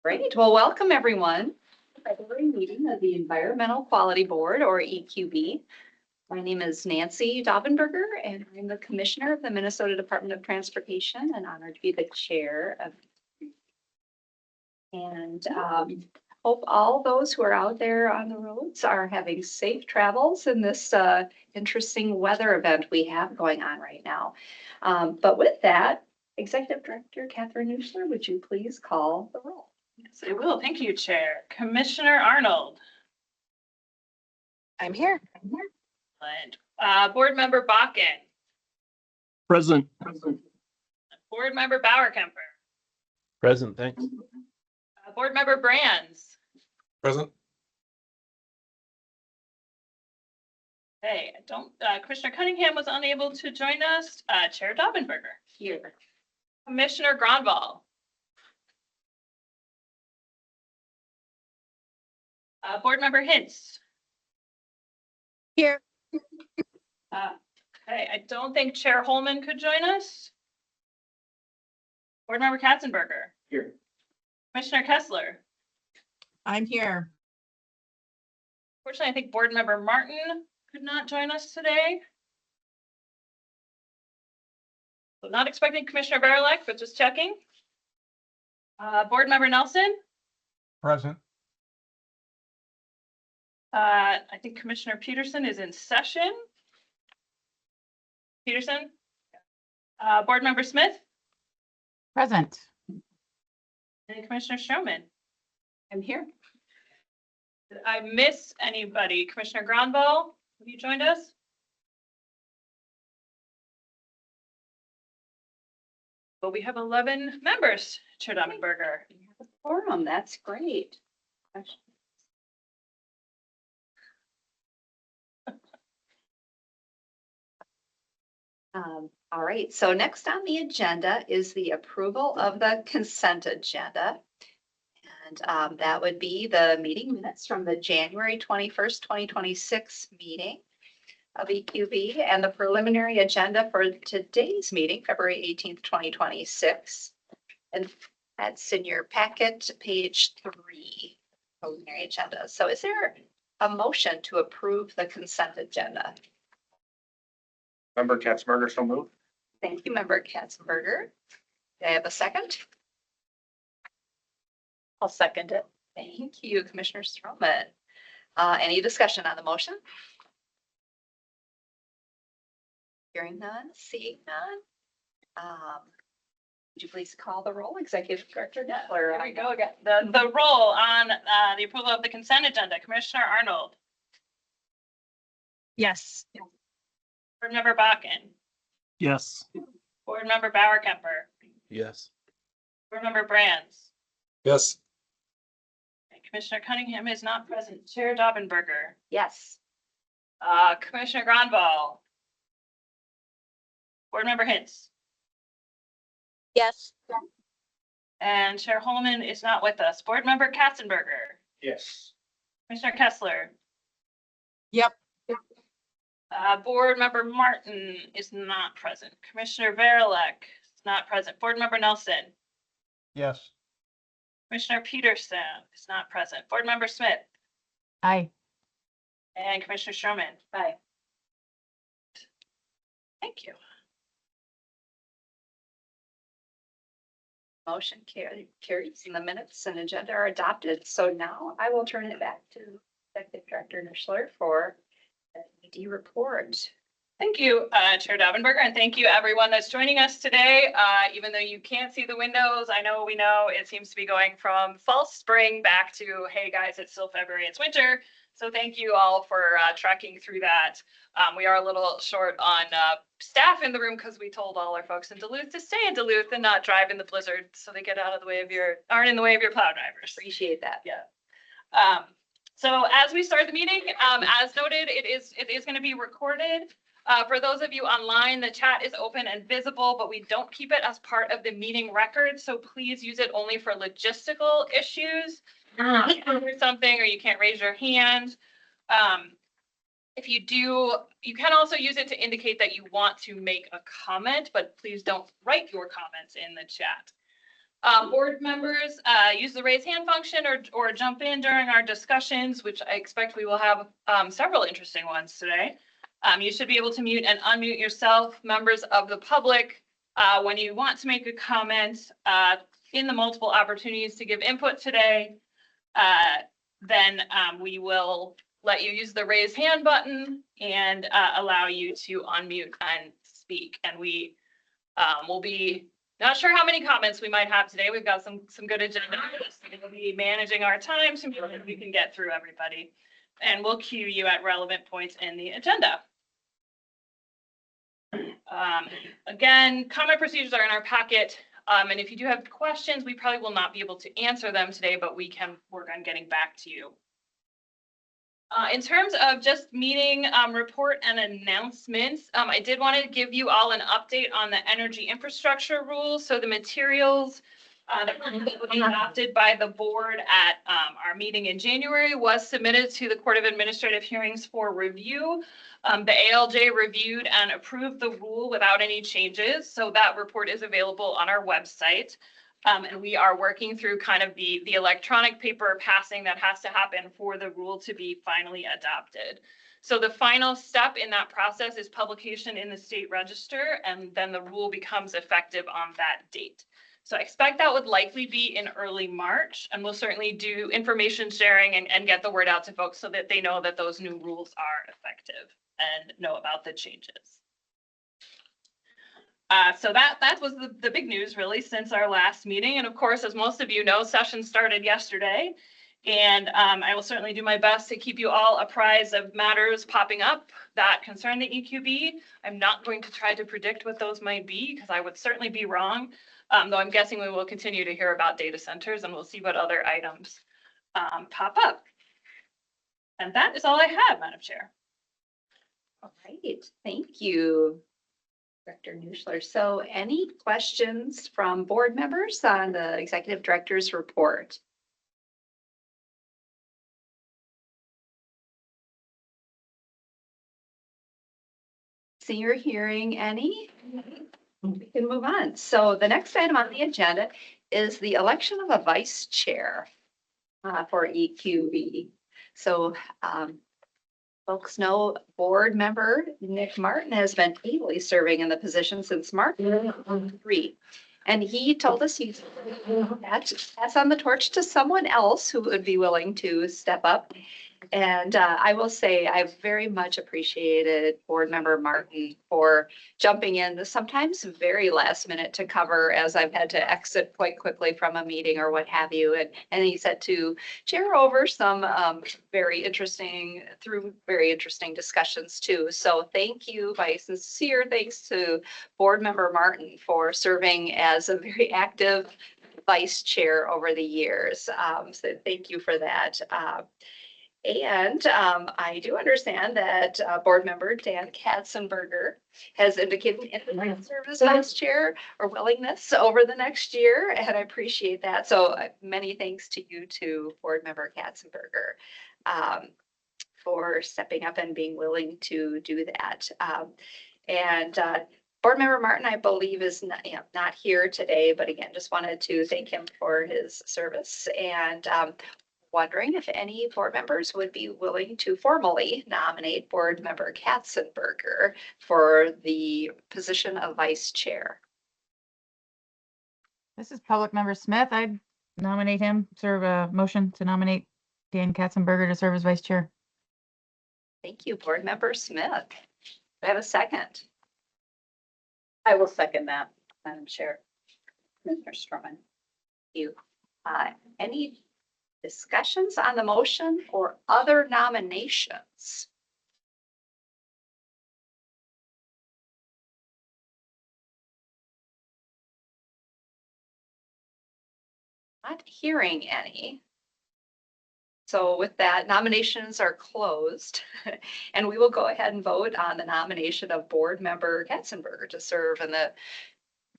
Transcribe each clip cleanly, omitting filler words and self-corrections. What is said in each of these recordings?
Great. Well, welcome everyone to the February meeting of the Environmental Quality Board, or EQB. My name is Nancy Daubenberger, and I'm the Commissioner of the Minnesota Department of Transportation, and honored to be the chair of. And hope all those who are out there on the roads are having safe travels in this interesting weather event we have going on right now. But with that, Executive Director Catherine Nuschler, would you please call the roll? Yes, I will. Thank you, Chair. Commissioner Arnold. I'm here. And Board Member Bakken. Present. Board Member Bauerkemper. Present, thanks. Board Member Brands. Present. Hey, Commissioner Cunningham was unable to join us. Chair Daubenberger. Here. Commissioner Gronval. Board Member Hintz. Here. Okay, I don't think Chair Holman could join us. Board Member Katzenberger. Here. Commissioner Kessler. I'm here. Fortunately, I think Board Member Martin could not join us today. So not expecting Commissioner Barelek, but just checking. Board Member Nelson. Present. I think Commissioner Peterson is in session. Peterson. Board Member Smith Present. and Commissioner Stroman. I'm here. Did I miss anybody? Commissioner Gronval, have you joined us? Well, we have 11 members, Chair Daubenberger. Forum, that's great. All right, so next on the agenda is the approval of the consent agenda. And that would be the meeting minutes from the January 21st, 2026 meeting of EQB and the preliminary agenda for today's meeting, February 18th, 2026. And that's in your packet, page 3, preliminary agenda. So is there a motion to approve the consent agenda? Member Katzenberger, so moved. Thank you, Member Katzenberger. Do I have a second? I'll second it. Thank you, Commissioner Stroman. Any discussion on the motion? Hearing none, seeing none. Would you please call the roll, Executive Director Netler? Here we go again. The roll on the approval of the consent agenda. Commissioner Arnold. Yes. Board Member Bakken. Yes. Board Member Bauerkemper. Yes. Board Member Brands. Yes. And Commissioner Cunningham is not present. Chair Daubenberger. Yes. Commissioner Gronval. Board Member Hintz. Yes. And Chair Holman is not with us. Board Member Katzenberger. Yes. Commissioner Kessler. Yep. Board Member Martin is not present. Commissioner Barelek is not present. Board Member Nelson. Yes. Commissioner Peterson is not present. Board Member Smith Aye. and Commissioner Stroman. Aye. Thank you. Motion carries and the minutes and agenda are adopted. So now I will turn it back to Executive Director Nuschler for the ED report. Thank you, Chair Daubenberger, and thank you everyone that's joining us today. Even though you can't see the windows, we know it seems to be going from false spring back to, hey guys, it's still February, it's winter. So thank you all for tracking through that. We are a little short on staff in the room because we told all our folks in Duluth to stay in Duluth and not drive in the blizzard, so they get out of the way of aren't in the way of your plow drivers. Appreciate that. Yeah. So as we start the meeting, as noted, it is going to be recorded. For those of you online, the chat is open and visible, but we don't keep it as part of the meeting record. So please use it only for logistical issues. You can't hear something or you can't raise your hand. If you do, you can also use it to indicate that you want to make a comment, but please don't write your comments in the chat. Board members, use the raise hand function or jump in during our discussions, which I expect we will have several interesting ones today. You should be able to mute and unmute yourself. Members of the public, when you want to make a comment in the multiple opportunities to give input today, then we will let you use the raise hand button and allow you to unmute and speak. And we will be not sure how many comments we might have today. We've got some good agenda. We'll be managing our time to make sure we can get through everybody. And we'll cue you at relevant points in the agenda. Again, comment procedures are in our packet. And if you do have questions, we probably will not be able to answer them today, but we can work on getting back to you. In terms of just meeting report and announcements, I did want to give you all an update on the energy infrastructure rules. So the materials that were adopted by the board at our meeting in January was submitted to the Court of Administrative Hearings for review. The ALJ reviewed and approved the rule without any changes. So that report is available on our website. And we are working through kind of the electronic paper passing that has to happen for the rule to be finally adopted. So the final step in that process is publication in the state register, and then the rule becomes effective on that date. So I expect that would likely be in early March, and we'll certainly do information sharing and get the word out to folks so that they know that those new rules are effective and know about the changes. So that was the big news really since our last meeting. And of course, as most of you know, session started yesterday. And I will certainly do my best to keep you all apprised of matters popping up that concern the EQB. I'm not going to try to predict what those might be because I would certainly be wrong. Though I'm guessing we will continue to hear about data centers and we'll see what other items pop up. And that is all I have, Madam Chair. All right, thank you, Director Nuschler. So any questions from board members on the executive director's report? See or hearing any? We can move on. So the next item on the agenda is the election of a vice chair for EQB. So folks know board member Nick Martin has been ably serving in the position since March 2023. And he told us he's pass on the torch to someone else who would be willing to step up. And I will say I've very much appreciated board member Martin for jumping in sometimes very last minute to cover as I've had to exit quite quickly from a meeting or what have you. And he said to chair over some very interesting discussions too. So thank you, my sincere thanks to board member Martin for serving as a very active vice chair over the years. So thank you for that. And I do understand that board member Dan Katzenberger has indicated interest to serve as vice chair or willingness over the next year, and I appreciate that. So many thanks to you too, board member Katzenberger, for stepping up and being willing to do that. Board member Martin, I believe, is not here today, but again, just wanted to thank him for his service and wondering if any board members would be willing to formally nominate board member Katzenberger for the position of vice chair. This is public member Smith. I'd nominate him, serve a motion to nominate Dan Katzenberger to serve as vice chair. Thank you, board member Smith. Do I have a second? I will second that, Madam Chair. Commissioner Stroman. Thank you. Any discussions on the motion or other nominations? Not hearing any. So with that, nominations are closed and we will go ahead and vote on the nomination of board member Katzenberger to serve in the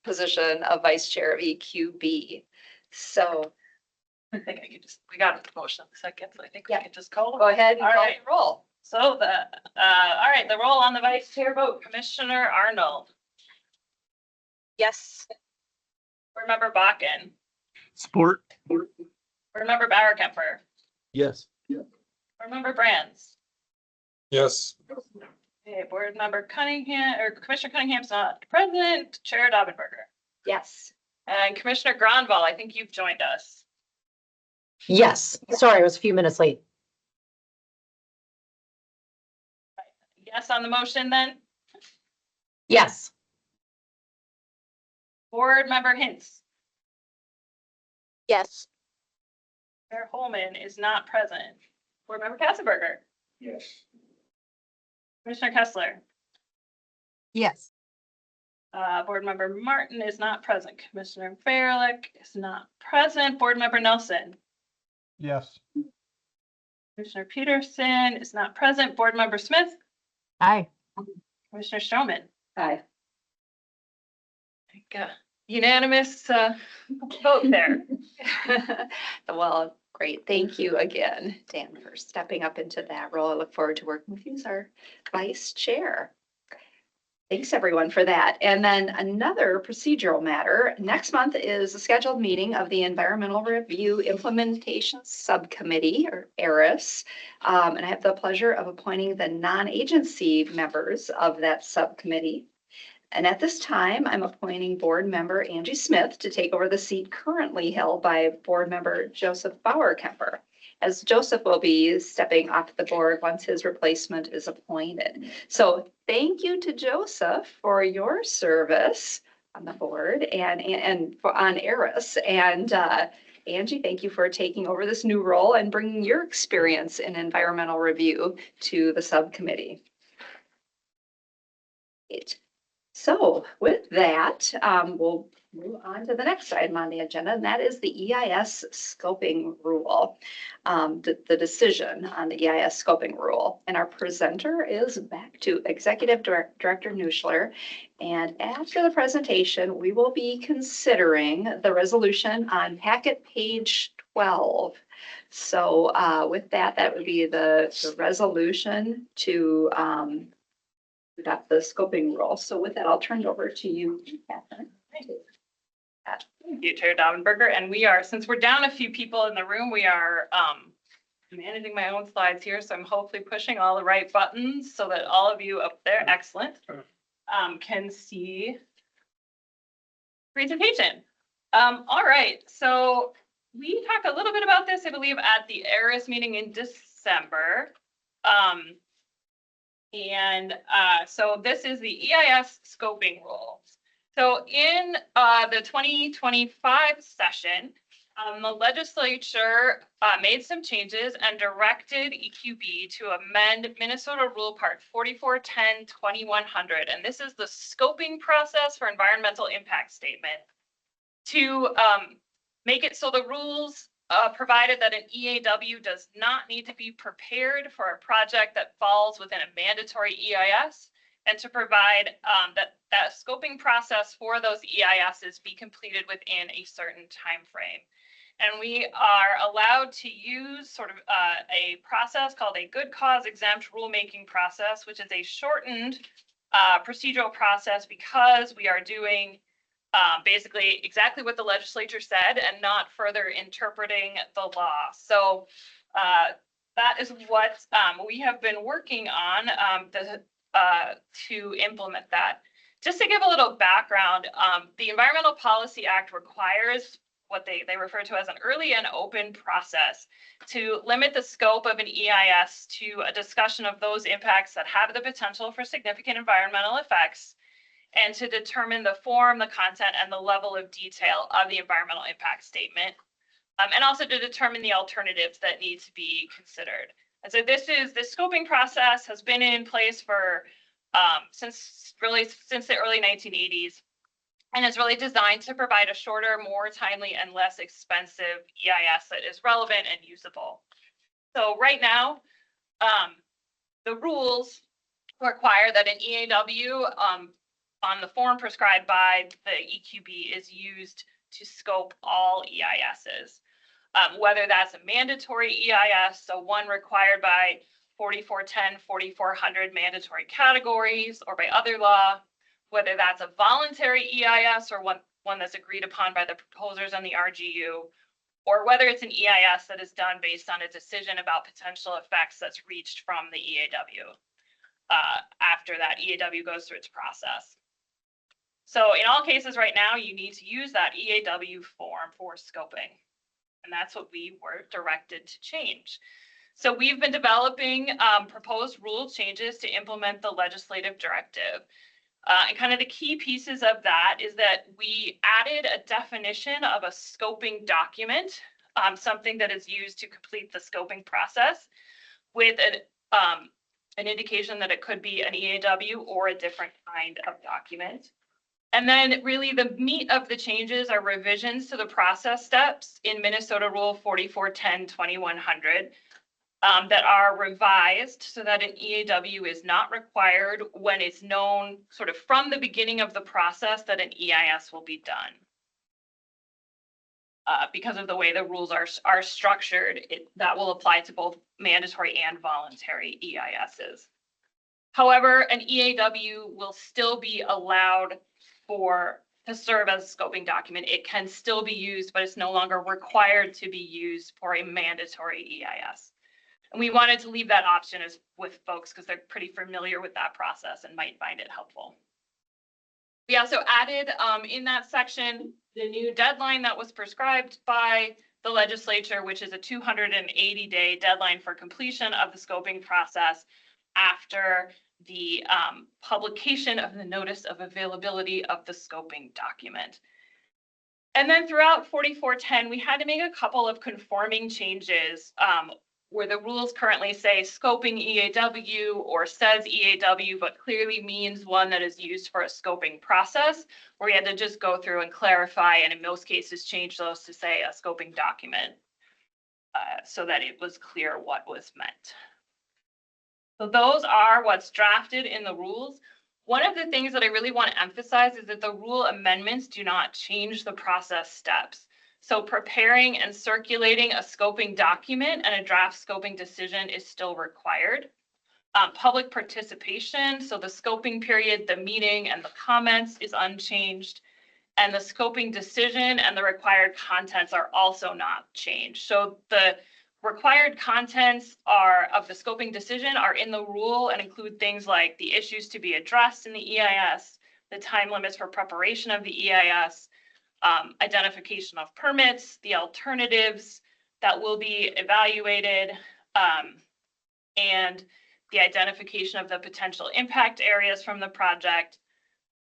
position of vice chair of EQB. So I think I could just, we got a motion in a second, so I think we Yeah. can just call. go ahead and All call right. the roll. So all right, the roll on the vice chair vote, Commissioner Arnold, Yes. board member Bakken, Support. Board Member Bauer-Kemper, Yes. Board Member Brands. Yes. Okay, Board Member Cunningham, or Commissioner Cunningham's not present, Chair Daubenberger. Yes. And Commissioner Gronval, I think you've joined us. Yes, sorry, I was a few minutes late. Yes on the motion then? Yes. Board Member Hintz. Yes. Chair Holman is not present. Board Member Kassenberger. Yes. Commissioner Kessler. Yes. Board Member Martin is not present. Commissioner Fairlick is not present. Board Member Nelson. Yes. Commissioner Peterson is not present. Board Member Smith. Aye. Commissioner Stroman. Aye. Unanimous vote there. Well, great. Thank you again, Dan, for stepping up into that role. I look forward to working with you as our vice chair. Thanks, everyone, for that. And then another procedural matter. Next month is a scheduled meeting of the Environmental Review Implementation Subcommittee, or ERIS. And I have the pleasure of appointing the non-agency members of that subcommittee. And at this time, I'm appointing Board Member Angie Smith to take over the seat currently held by Board Member Joseph Bauer-Kemper, as Joseph will be stepping off the board once his replacement is appointed. So thank you to Joseph for your service on the board and on ERIS. And Angie, thank you for taking over this new role and bringing your experience in environmental review to the subcommittee. Great. So with that, we'll move on to the next item on the agenda, and that is the EIS scoping rule, the decision on the EIS scoping rule. And our presenter is back to Executive Director Nuschler. And after the presentation, we will be considering the resolution on packet page 12. So with that, that would be the resolution to adopt the scoping rule. So with that, I'll turn it over to you, Catherine. Thank you, Chair Daubenberger. And we are, since we're down a few people in the room, we are managing my own slides here. So I'm hopefully pushing all the right buttons so that all of you up there, excellent, can see presentation. All right, so we talked a little bit about this, I believe, at the ERIS meeting in December. So this is the EIS scoping rule. So in the 2025 session, the legislature made some changes and directed EQB to amend Minnesota Rule Part 4410-2100. And this is the scoping process for environmental impact statement to make it so the rules provided that an EAW does not need to be prepared for a project that falls within a mandatory EIS, and to provide that scoping process for those EISs be completed within a certain time frame. And we are allowed to use sort of a process called a good cause exempt rulemaking process, which is a shortened procedural process because we are doing basically exactly what the legislature said and not further interpreting the law. So that is what we have been working on to implement that. Just to give a little background, the Environmental Policy Act requires what they refer to as an early and open process to limit the scope of an EIS to a discussion of those impacts that have the potential for significant environmental effects, and to determine the form, the content, and the level of detail of the environmental impact statement, and also to determine the alternatives that need to be considered. And so this scoping process has been in place for since the early 1980s, and is really designed to provide a shorter, more timely, and less expensive EIS that is relevant and usable. So right now, the rules require that an EAW on the form prescribed by the EQB is used to scope all EISs, whether that's a mandatory EIS, so one required by 4410, 4400 mandatory categories or by other law, whether that's a voluntary EIS or one one that's agreed upon by the proposers and the RGU, or whether it's an EIS that is done based on a decision about potential effects that's reached from the EAW after that EAW goes through its process. So in all cases right now, you need to use that EAW form for scoping. And that's what we were directed to change. So we've been developing proposed rule changes to implement the legislative directive. And kind of the key pieces of that is that we added a definition of a scoping document, something that is used to complete the scoping process, with an indication that it could be an EAW or a different kind of document. And then really the meat of the changes are revisions to the process steps in Minnesota Rule 4410-2100 that are revised so that an EAW is not required when it's known sort of from the beginning of the process that an EIS will be done. Because of the way the rules are structured, that will apply to both mandatory and voluntary EISs. However, an EAW will still be allowed to serve as a scoping document. It can still be used, but it's no longer required to be used for a mandatory EIS. And we wanted to leave that option with folks because they're pretty familiar with that process and might find it helpful. We also added in that section the new deadline that was prescribed by the legislature, which is a 280-day deadline for completion of the scoping process after the publication of the notice of availability of the scoping document. And then throughout 4410, we had to make a couple of conforming changes where the rules currently say scoping EAW or says EAW, but clearly means one that is used for a scoping process, where we had to just go through and clarify, and in most cases change those to say a scoping document so that it was clear what was meant. So those are what's drafted in the rules. One of the things that I really want to emphasize is that the rule amendments do not change the process steps. So preparing and circulating a scoping document and a draft scoping decision is still required. Public participation, so the scoping period, the meeting, and the comments is unchanged. And the scoping decision and the required contents are also not changed. So the required contents of the scoping decision are in the rule and include things like the issues to be addressed in the EIS, the time limits for preparation of the EIS, identification of permits, the alternatives that will be evaluated, and the identification of the potential impact areas from the project,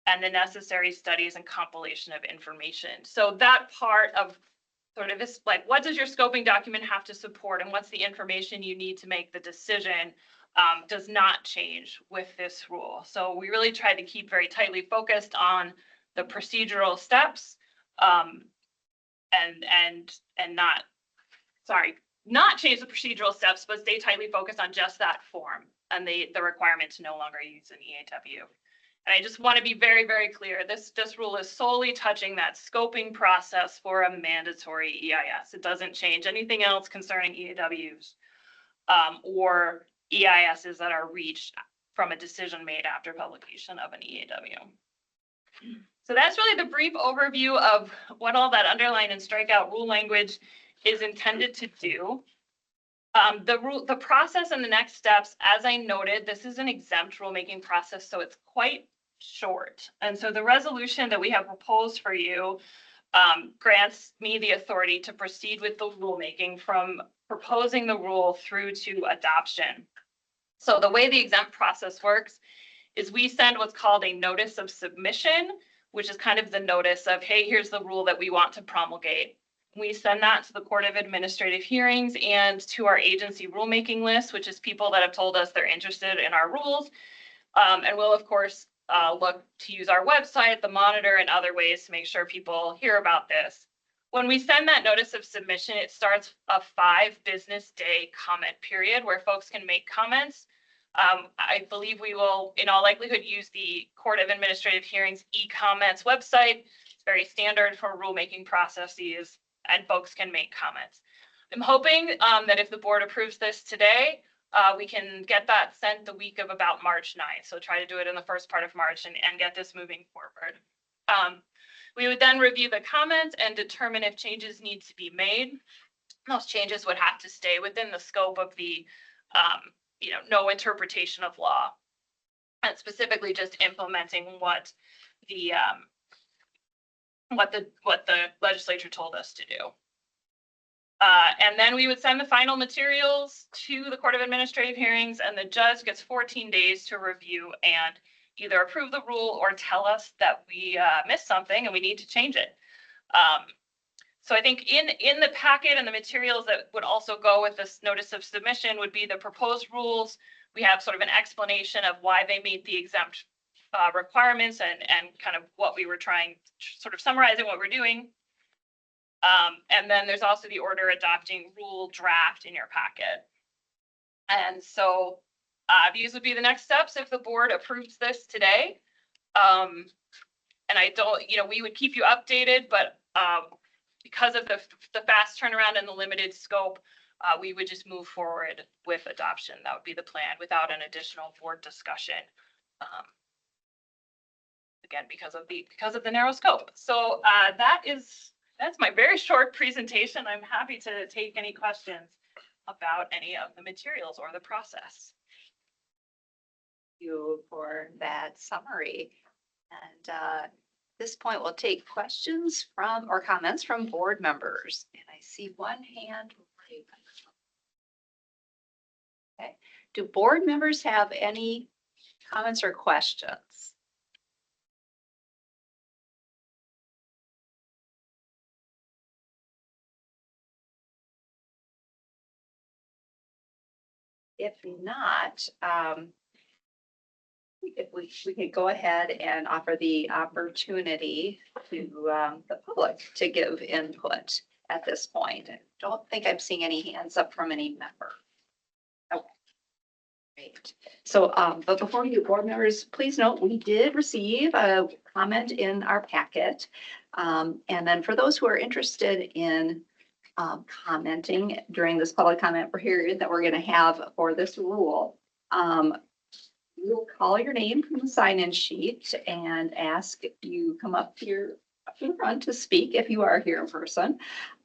and the necessary studies and compilation of information. So that part of sort of is like, what does your scoping document have to support and what's the information you need to make the decision does not change with this rule. So we really tried to keep very tightly focused on the procedural steps and not change the procedural steps, but stay tightly focused on just that form and the requirement to no longer use an EAW. And I just want to be very, very clear. This rule is solely touching that scoping process for a mandatory EIS. It doesn't change anything else concerning EAWs or EISs that are reached from a decision made after publication of an EAW. So that's really the brief overview of what all that underline and strikeout rule language is intended to do. The process and the next steps, as I noted, this is an exempt rulemaking process, so it's quite short. And so the resolution that we have proposed for you grants me the authority to proceed with the rulemaking from proposing the rule through to adoption. So the way the exempt process works is we send what's called a notice of submission, which is kind of the notice of, hey, here's the rule that we want to promulgate. We send that to the Court of Administrative Hearings and to our agency rulemaking list, which is people that have told us they're interested in our rules. And we'll, of course, look to use our website, the monitor, and other ways to make sure people hear about this. When we send that notice of submission, it starts a 5 business day comment period where folks can make comments. I believe we will, in all likelihood, use the Court of Administrative Hearings e-comments website. It's very standard for rulemaking processes, and folks can make comments. I'm hoping that if the board approves this today, we can get that sent the week of about March 9th. So try to do it in the first part of March and get this moving forward. We would then review the comments and determine if changes need to be made. Those changes would have to stay within the scope of the, no interpretation of law. And specifically just implementing what the legislature told us to do. And then we would send the final materials to the Court of Administrative Hearings, and the judge gets 14 days to review and either approve the rule or tell us that we missed something and we need to change it. So I think in the packet and the materials that would also go with this notice of submission would be the proposed rules. We have sort of an explanation of why they meet the exempt requirements and kind of what we were trying, sort of summarizing what we're doing. And then there's also the order adopting rule draft in your packet. And so these would be the next steps if the board approves this today. And I don't, we would keep you updated, but because of the fast turnaround and the limited scope, we would just move forward with adoption. That would be the plan without an additional board discussion. Again, because of the narrow scope. So that's my very short presentation. I'm happy to take any questions about any of the materials or the process. Thank you for that summary. And at this point, we'll take questions from or comments from board members. And I see one hand. Okay. Do board members have any comments or questions? If not, if we could go ahead and offer the opportunity to the public to give input at this point. I don't think I'm seeing any hands up from any member. Okay. Great. So, but before we do, board members, please note we did receive a comment in our packet. And then for those who are interested in commenting during this public comment period that we're going to have for this rule, we'll call your name from the sign-in sheet and ask if you come up to the front to speak if you are here in person.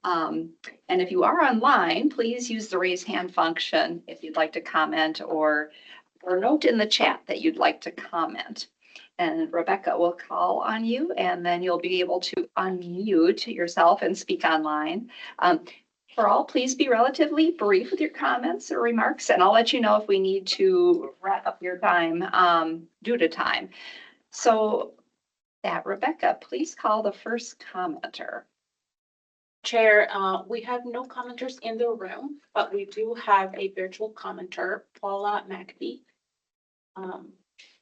And if you are online, please use the raise hand function if you'd like to comment or note in the chat that you'd like to comment. And Rebecca will call on you, and then you'll be able to unmute yourself and speak online. For all, please be relatively brief with your comments or remarks, and I'll let you know if we need to wrap up your time due to time. So Rebecca, please call the first commenter. Chair, we have no commenters in the room, but we do have a virtual commenter, Paula McAfee.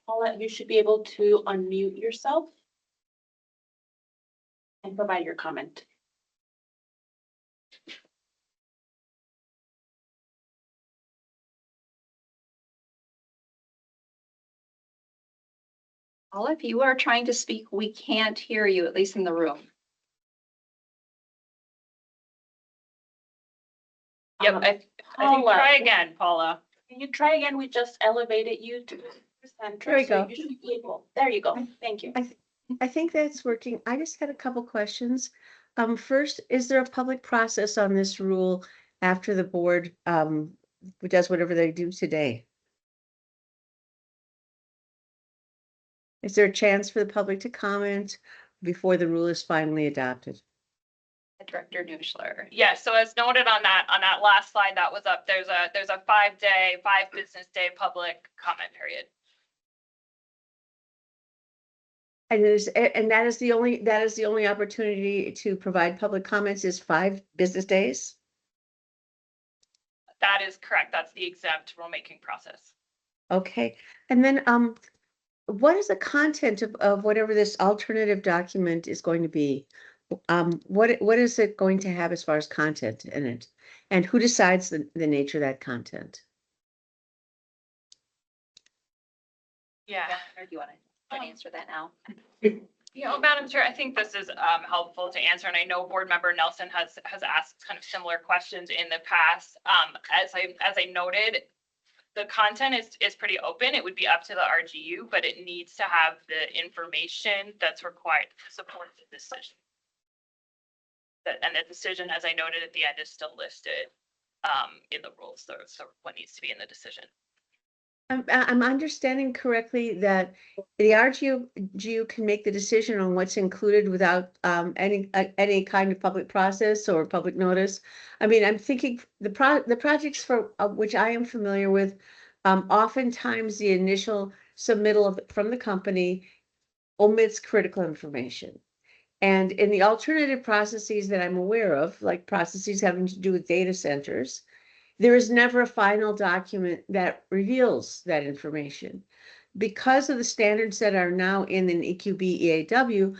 Paula, you should be able to unmute yourself and provide your comment. Paula, if you are trying to speak, we can't hear you, at least in the room. Yep, I think Paula, try again, Paula. Can you try again? We just elevated you to center. There we go. You should be able. There you go. Thank you. I think that's working. I just had a couple questions. First, is there a public process on this rule after the board does whatever they do today? Is there a chance for the public to comment before the rule is finally adopted? Director Nuschler. Yes, so as noted on that last slide that was up, there's a 5 business day public comment period. And that is the only opportunity to provide public comments is 5 business days? That is correct. That's the exempt rulemaking process. Okay. And then what is the content of whatever this alternative document is going to be? What is it going to have as far as content in it? And who decides the nature of that content? Yeah. Or do you want to answer that now? Madam Chair, I think this is helpful to answer, and I know Board Member Nelson has asked kind of similar questions in the past. As I noted, the content is pretty open. It would be up to the RGU, but it needs to have the information that's required to support the decision. And the decision, as I noted at the end, is still listed in the rules. So what needs to be in the decision. I'm understanding correctly that the RGU can make the decision on what's included without any kind of public process or public notice. I mean, I'm thinking the projects for which I am familiar with, oftentimes the initial submittal from the company omits critical information. And in the alternative processes that I'm aware of, like processes having to do with data centers, there is never a final document that reveals that information. Because of the standards that are now in an EQB EAW,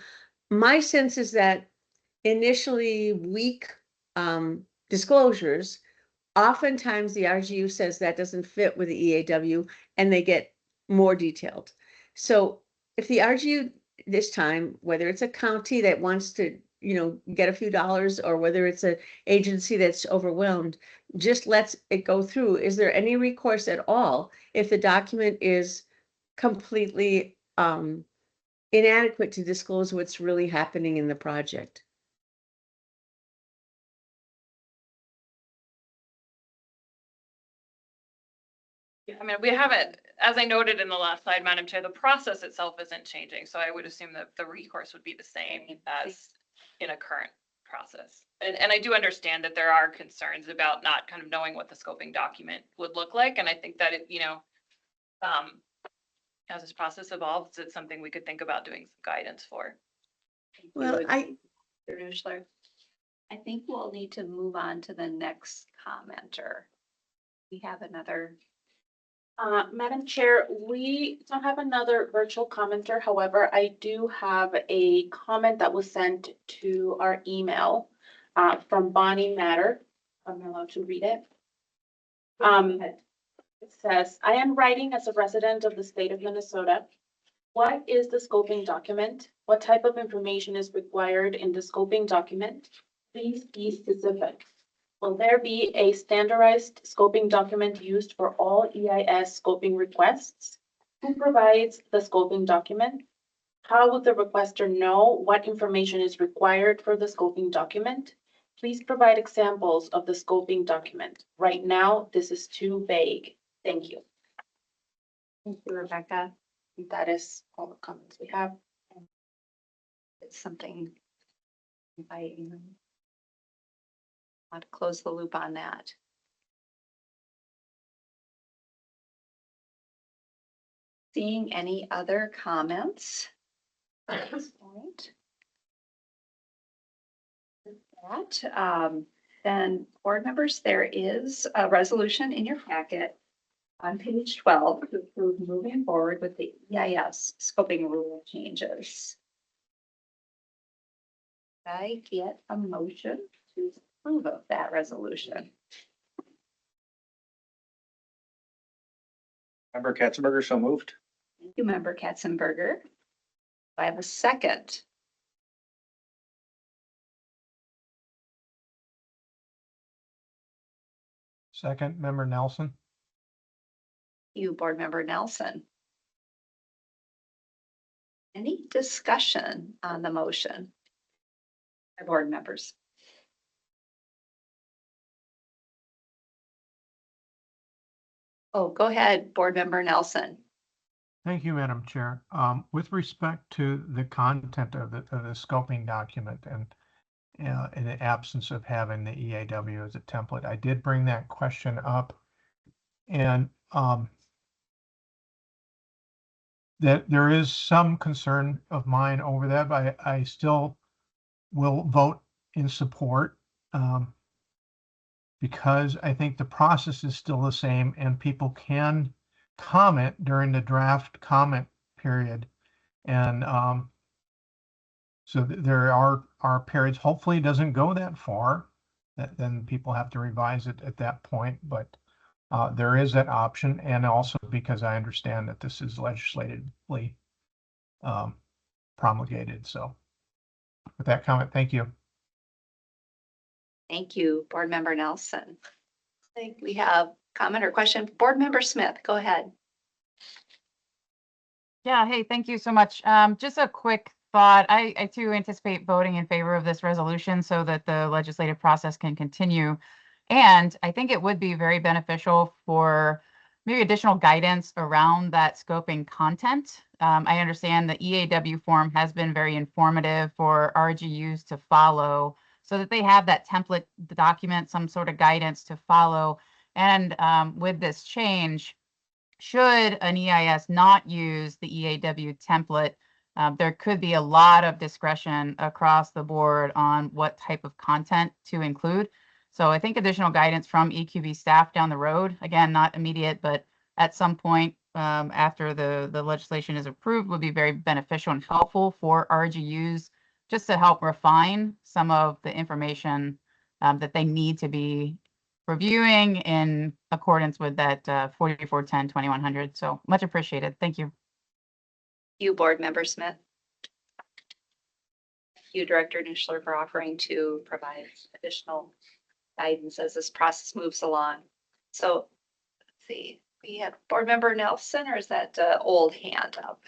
my sense is that initially weak disclosures, oftentimes the RGU says that doesn't fit with the EAW and they get more detailed. So if the RGU this time, whether it's a county that wants to, get a few dollars, or whether it's an agency that's overwhelmed, just lets it go through, is there any recourse at all if the document is completely inadequate to disclose what's really happening in the project? I mean, we haven't, as I noted in the last slide, Madam Chair, the process itself isn't changing. So I would assume that the recourse would be the same as in a current process. And I do understand that there are concerns about not kind of knowing what the scoping document would look like. And I think that it, as this process evolves, it's something we could think about doing some guidance for. Well, Mr. Nuschler, I think we'll need to move on to the next commenter. We have another. Madam Chair, we don't have another virtual commenter. However, I do have a comment that was sent to our email from Bonnie Matter. I'm allowed to read it. It says, I am writing as a resident of the state of Minnesota. What is the scoping document? What type of information is required in the scoping document? Please be specific. Will there be a standardized scoping document used for all EIS scoping requests? Who provides the scoping document? How would the requester know what information is required for the scoping document? Please provide examples of the scoping document. Right now, this is too vague. Thank you. Thank you, Rebecca. That is all the comments we have. It's something I want to close the loop on that. Seeing any other comments at this point? With that, then board members, there is a resolution in your packet on page 12 to approve moving forward with the EIS scoping rule changes. I get a motion to approve of that resolution. Member Katzenberger, so moved. Thank you, Member Katzenberger. I have a second. Second, Member Nelson. You, Board Member Nelson. Any discussion on the motion by board members? Oh, go ahead, Board Member Nelson. Thank you, Madam Chair. With respect to the content of the scoping document and in the absence of having the EAW as a template, I did bring that question up, and that there is some concern of mine over that, but I still will vote in support because I think the process is still the same and people can comment during the draft comment period. And so there are periods, hopefully it doesn't go that far, then people have to revise it at that point, but there is that option. And also because I understand that this is legislatively promulgated. So with that comment, thank you. Thank you, Board Member Nelson. I think we have comment or question? Board Member Smith, go ahead. Yeah, hey, thank you so much. Just a quick thought. I too anticipate voting in favor of this resolution so that the legislative process can continue. And I think it would be very beneficial for maybe additional guidance around that scoping content. I understand the EAW form has been very informative for RGUs to follow so that they have that template document, some sort of guidance to follow. And with this change, should an EIS not use the EAW template, there could be a lot of discretion across the board on what type of content to include. So I think additional guidance from EQB staff down the road, again, not immediate, but at some point after the legislation is approved, would be very beneficial and helpful for RGUs just to help refine some of the information that they need to be reviewing in accordance with that 4410-2100. So much appreciated. Thank you. You, Board Member Smith. Thank you, Director Nuschler, for offering to provide additional guidance as this process moves along. So let's see, we have Board Member Nelson, or is that old hand up?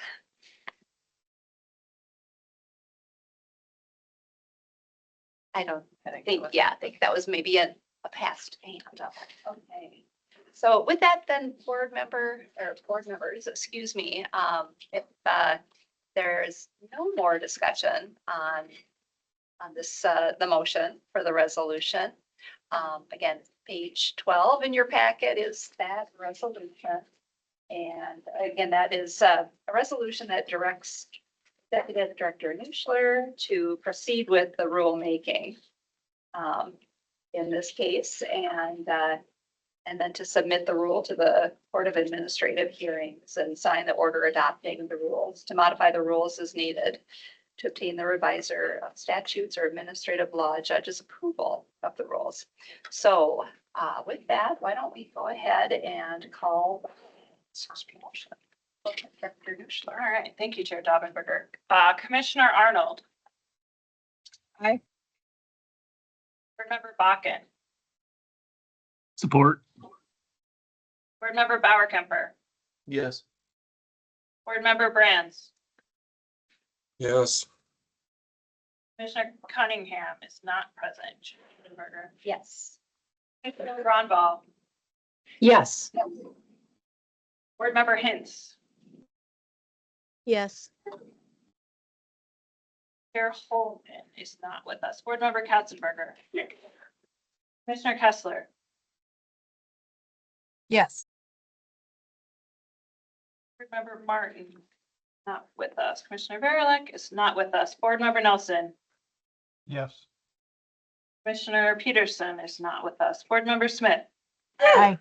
I don't think, yeah, I think that was maybe a past hand up. Okay. So with that, then board members, excuse me, if there's no more discussion on this, the motion for the resolution. Again, page 12 in your packet is that resolution. And again, that is a resolution that directs Executive Director Nuschler to proceed with the rulemaking in this case, and then to submit the rule to the Court of Administrative Hearings and sign the order adopting the rules, to modify the rules as needed, to obtain the revisor of statutes or administrative law judge's approval of the rules. So with that, why don't we go ahead and call motion. Director Nuschler. All right, thank you, Chair Daubenberger. Commissioner Arnold. Aye. Board Member Bakken. Support. Board Member Bauer-Kemper. Yes. Board Member Brands. Yes. Commissioner Cunningham is not present. Chair Daubenberger. Yes. Commissioner Gronball. Yes. Board Member Hintz. Yes. Chair Holman is not with us. Board Member Katzenberger. Commissioner Kessler. Yes. Board Member Martin, not with us. Commissioner Verlick is not with us. Board Member Nelson. Yes. Commissioner Peterson is not with us. Board Member Smith. Aye.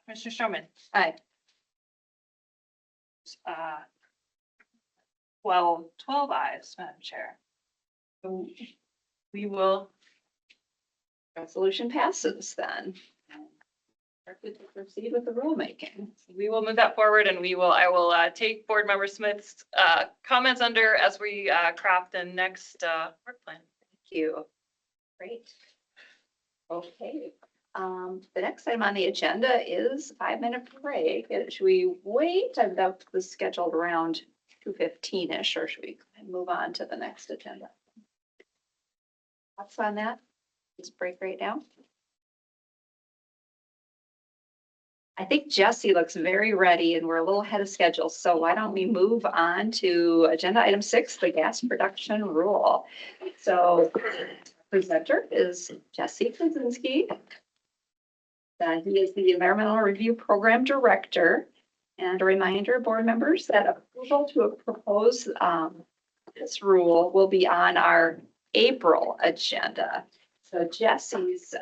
Commissioner Stroman. Aye. 12 ayes, Madam Chair. So we will, Resolution passes then. Proceed with the rulemaking. move that forward, and I will take Board Member Smith's comments under as we craft the next work plan. Thank you. Great. Okay. The next item on the agenda is 5-minute break. Should we wait? That was scheduled around 2:15-ish, or should we move on to the next agenda? Thoughts on that? Let's break right now. I think Jesse looks very ready and we're a little ahead of schedule. So why don't we move on to agenda item 6, the gas production rule. So presenter is Jesse Kaczynski. He is the Environmental Review Program Director. And a reminder, board members, that approval to propose this rule will be on our April agenda. So Jesse's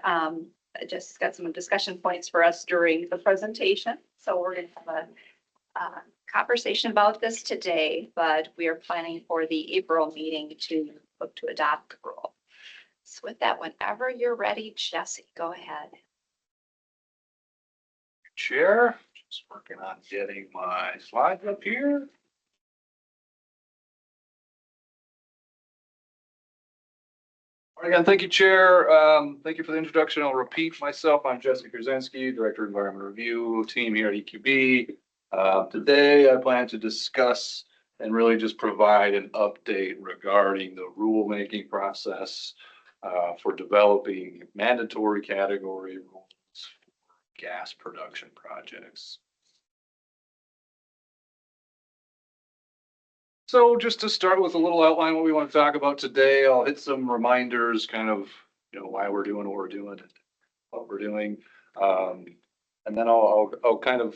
just got some discussion points for us during the presentation. So we're going to have a conversation about this today, but we are planning for the April meeting to look to adopt the rule. So with that, whenever you're ready, Jesse, go ahead. Chair, just working on getting my slides up here. Again, thank you, Chair. Thank you for the introduction. I'll repeat myself. I'm Jesse Krasinski, Director of Environmental Review team here at EQB. Today, I plan to discuss and really just provide an update regarding the rulemaking process for developing mandatory category rules for gas production projects. So just to start with a little outline, what we want to talk about today, I'll hit some reminders, kind of, why we're doing what we're doing, what we're doing. And then I'll kind of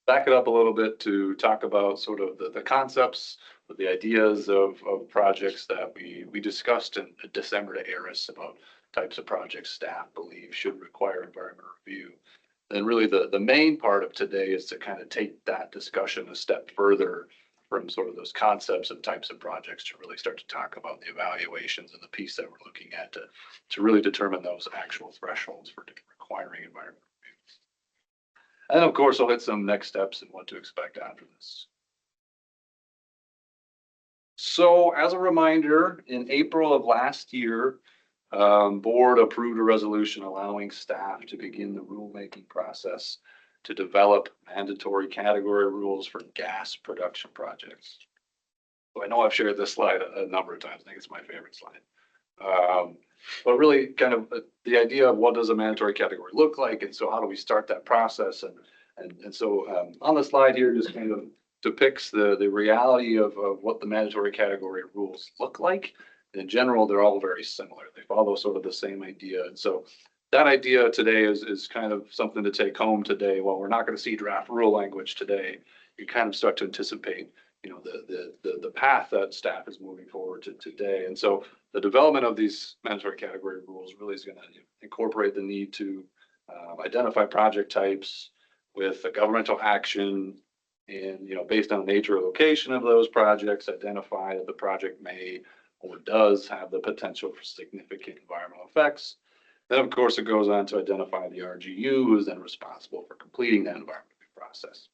back it up a little bit to talk about sort of the concepts, the ideas of projects that we discussed in December to ARIS about types of projects staff believe should require environmental review. And really the main part of today is to kind of take that discussion a step further from sort of those concepts and types of projects to really start to talk about the evaluations and the piece that we're looking at to really determine those actual thresholds for requiring environmental reviews. And of course, I'll hit some next steps and what to expect after this. So as a reminder, in April of last year, board approved a resolution allowing staff to begin the rulemaking process to develop mandatory category rules for gas production projects. So I know I've shared this slide a number of times. I think it's my favorite slide. But really kind of the idea of what does a mandatory category look like? And so how do we start that process? And so on the slide here just kind of depicts the reality of what the mandatory category rules look like. In general, they're all very similar. They follow sort of the same idea. And so that idea today is kind of something to take home today. While we're not going to see draft rule language today, you kind of start to anticipate, the path that staff is moving forward to today. And so the development of these mandatory category rules really is going to incorporate the need to identify project types with a governmental action and, based on the nature or location of those projects, identify that the project may or does have the potential for significant environmental effects. Then, of course, it goes on to identify the RGU who is then responsible for completing that environmental process.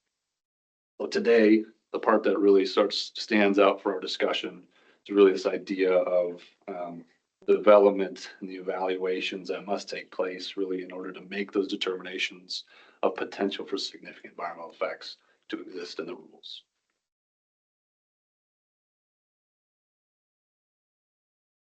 So today, the part that really stands out for our discussion is really this idea of the development and the evaluations that must take place really in order to make those determinations of potential for significant environmental effects to exist in the rules.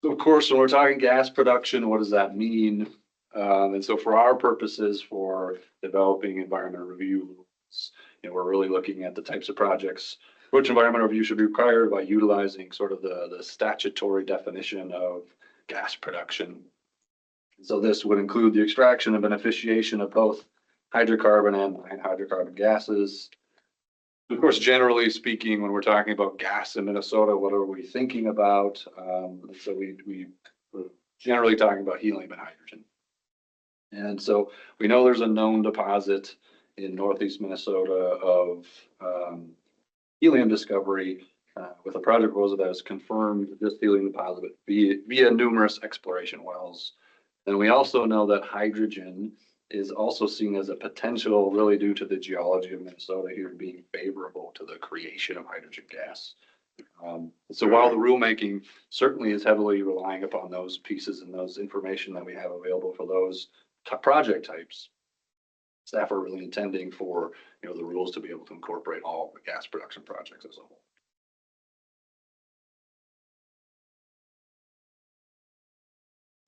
So of course, when we're talking gas production, what does that mean? And so for our purposes for developing environmental review rules, we're really looking at the types of projects for which environmental review should be required by utilizing sort of the statutory definition of gas production. So this would include the extraction and beneficiation of both hydrocarbon and non-hydrocarbon gases. Of course, generally speaking, when we're talking about gas in Minnesota, what are we thinking about? So we're generally talking about helium and hydrogen. And so we know there's a known deposit in northeast Minnesota of helium discovery with a project proposal that has confirmed this helium deposit via numerous exploration wells. And we also know that hydrogen is also seen as a potential really due to the geology of Minnesota here being favorable to the creation of hydrogen gas. So while the rulemaking certainly is heavily relying upon those pieces and those information that we have available for those project types, staff are really intending for the rules to be able to incorporate all the gas production projects as a whole.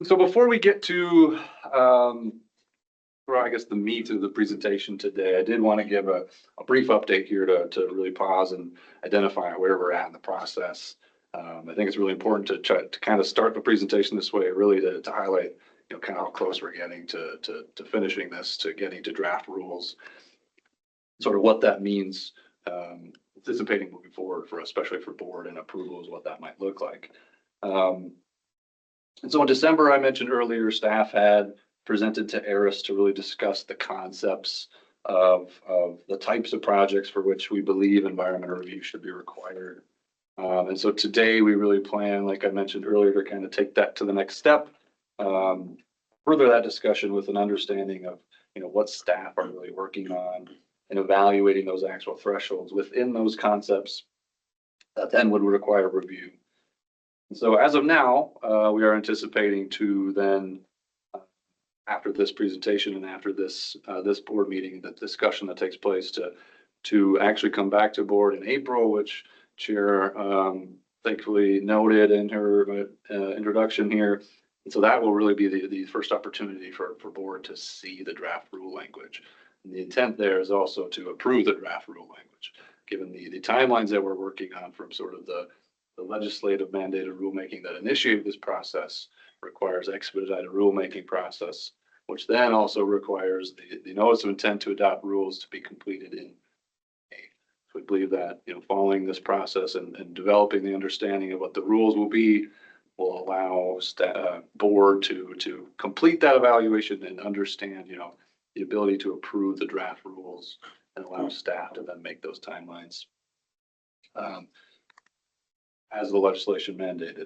So before we get to I guess the meat of the presentation today, I did want to give a brief update here to really pause and identify where we're at in the process. I think it's really important to try to kind of start the presentation this way, really to highlight, kind of how close we're getting to finishing this, to getting to draft rules, sort of what that means, anticipating moving forward especially for board and approvals, what that might look like. And so in December, I mentioned earlier, staff had presented to ARIS to really discuss the concepts of the types of projects for which we believe environmental review should be required. And so today we really plan, like I mentioned earlier, to kind of take that to the next step, further that discussion with an understanding of, what staff are really working on and evaluating those actual thresholds within those concepts that then would require review. So as of now, we are anticipating to then, after this presentation and after this, this board meeting, the discussion that takes place to actually come back to board in April, which Chair thankfully noted in her introduction here. And so that will really be the first opportunity for board to see the draft rule language. And the intent there is also to approve the draft rule language, given the timelines that we're working on from sort of the legislative mandated rulemaking that initiated this process requires expedited rulemaking process, which then also requires the notice of intent to adopt rules to be completed in May. So we believe that, following this process and developing the understanding of what the rules will be will allow board to complete that evaluation and understand, the ability to approve the draft rules and allow staff to then make those timelines as the legislation mandated.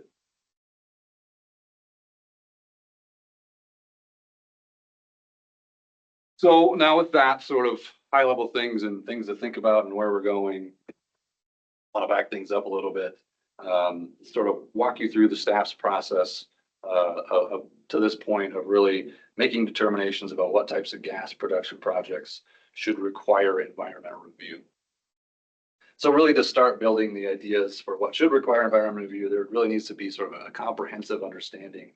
So now with that sort of high level things and things to think about and where we're going, I want to back things up a little bit, sort of walk you through the staff's process to this point of really making determinations about what types of gas production projects should require environmental review. So really to start building the ideas for what should require environmental review, there really needs to be sort of a comprehensive understanding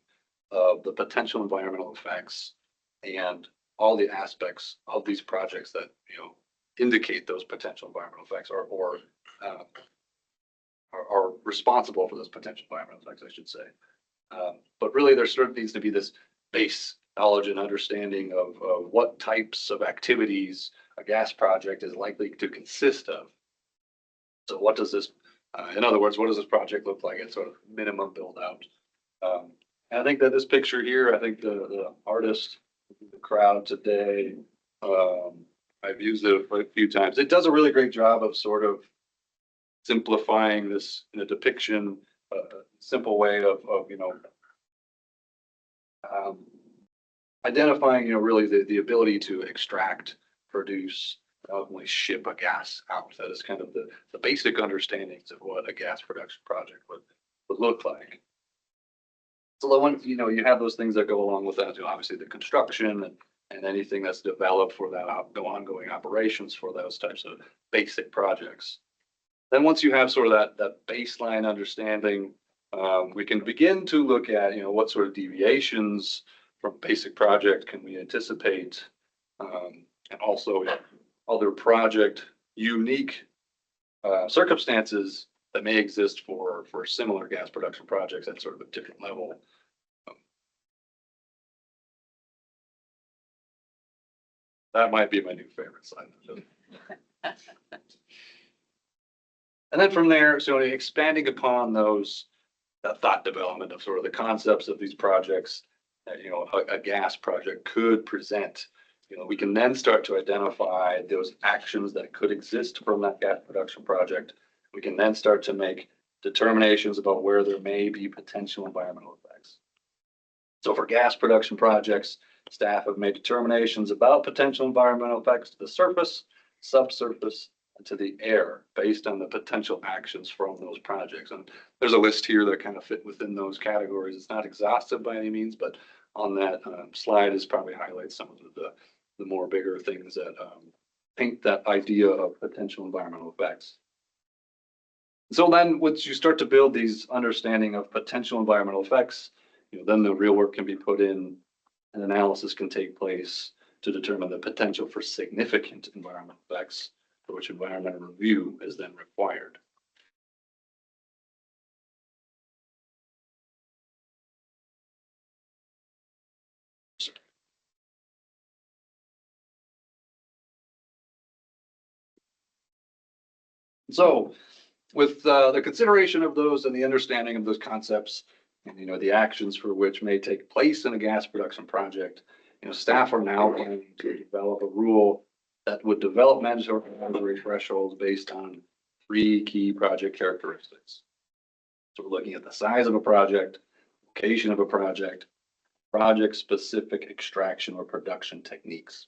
of the potential environmental effects and all the aspects of these projects that, indicate those potential environmental effects or are responsible for those potential environmental effects, I should say. But really there sort of needs to be this base knowledge and understanding of what types of activities a gas project is likely to consist of. So what does this, in other words, what does this project look like at sort of minimum build out? And I think that this picture here, I think the artist, the crowd today, I've used it a few times. It does a really great job of sort of simplifying this in a depiction, a simple way of identifying, really the ability to extract, produce, ultimately ship a gas out. That is kind of the basic understandings of what a gas production project would look like. So when you have those things that go along with that, obviously the construction and anything that's developed for that ongoing operations for those types of basic projects. Then once you have sort of that baseline understanding, we can begin to look at what sort of deviations from basic project can we anticipate, and also other project unique circumstances that may exist for similar gas production projects at sort of a different level. That might be my new favorite slide. And then from there, so expanding upon that thought development of sort of the concepts of these projects that, a gas project could present, we can then start to identify those actions that could exist from that gas production project. We can then start to make determinations about where there may be potential environmental effects. So for gas production projects, staff have made determinations about potential environmental effects to the surface, subsurface, and to the air based on the potential actions from those projects. And there's a list here that kind of fit within those categories. It's not exhaustive by any means, but on that slide is probably highlights some of the more bigger things that paint that idea of potential environmental effects. So then once you start to build these understanding of potential environmental effects, then the real work can be put in and analysis can take place to determine the potential for significant environmental effects, for which environmental review is then required. So with the consideration of those and the understanding of those concepts and the actions for which may take place in a gas production project, staff are now planning to develop a rule that would develop mandatory thresholds based on 3 key project characteristics. So we're looking at the size of a project, location of a project, project specific extraction or production techniques.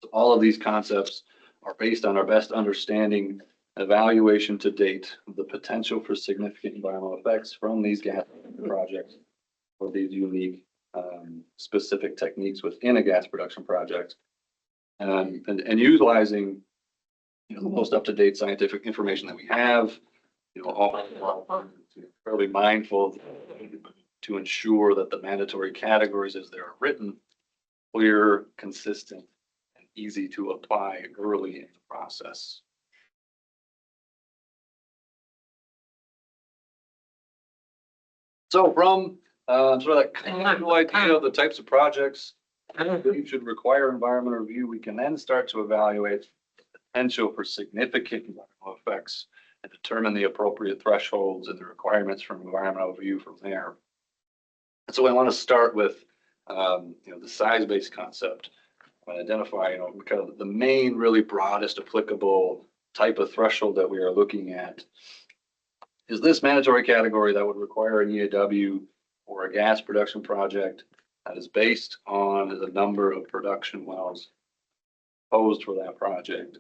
So all of these concepts are based on our best understanding evaluation to date of the potential for significant environmental effects from these gas projects or these unique specific techniques within a gas production project, and utilizing the most up-to-date scientific information that we have, all fairly mindful to ensure that the mandatory categories as they're written, clear, consistent, and easy to apply early in the process. So from sort of that kind of idea of the types of projects that you should require environmental review, we can then start to evaluate the potential for significant environmental effects and determine the appropriate thresholds and the requirements from environmental review from there. And so I want to start with the size-based concept and identify kind of the main, really broadest applicable type of threshold that we are looking at. Is this mandatory category that would require an EAW or a gas production project that is based on the number of production wells proposed for that project?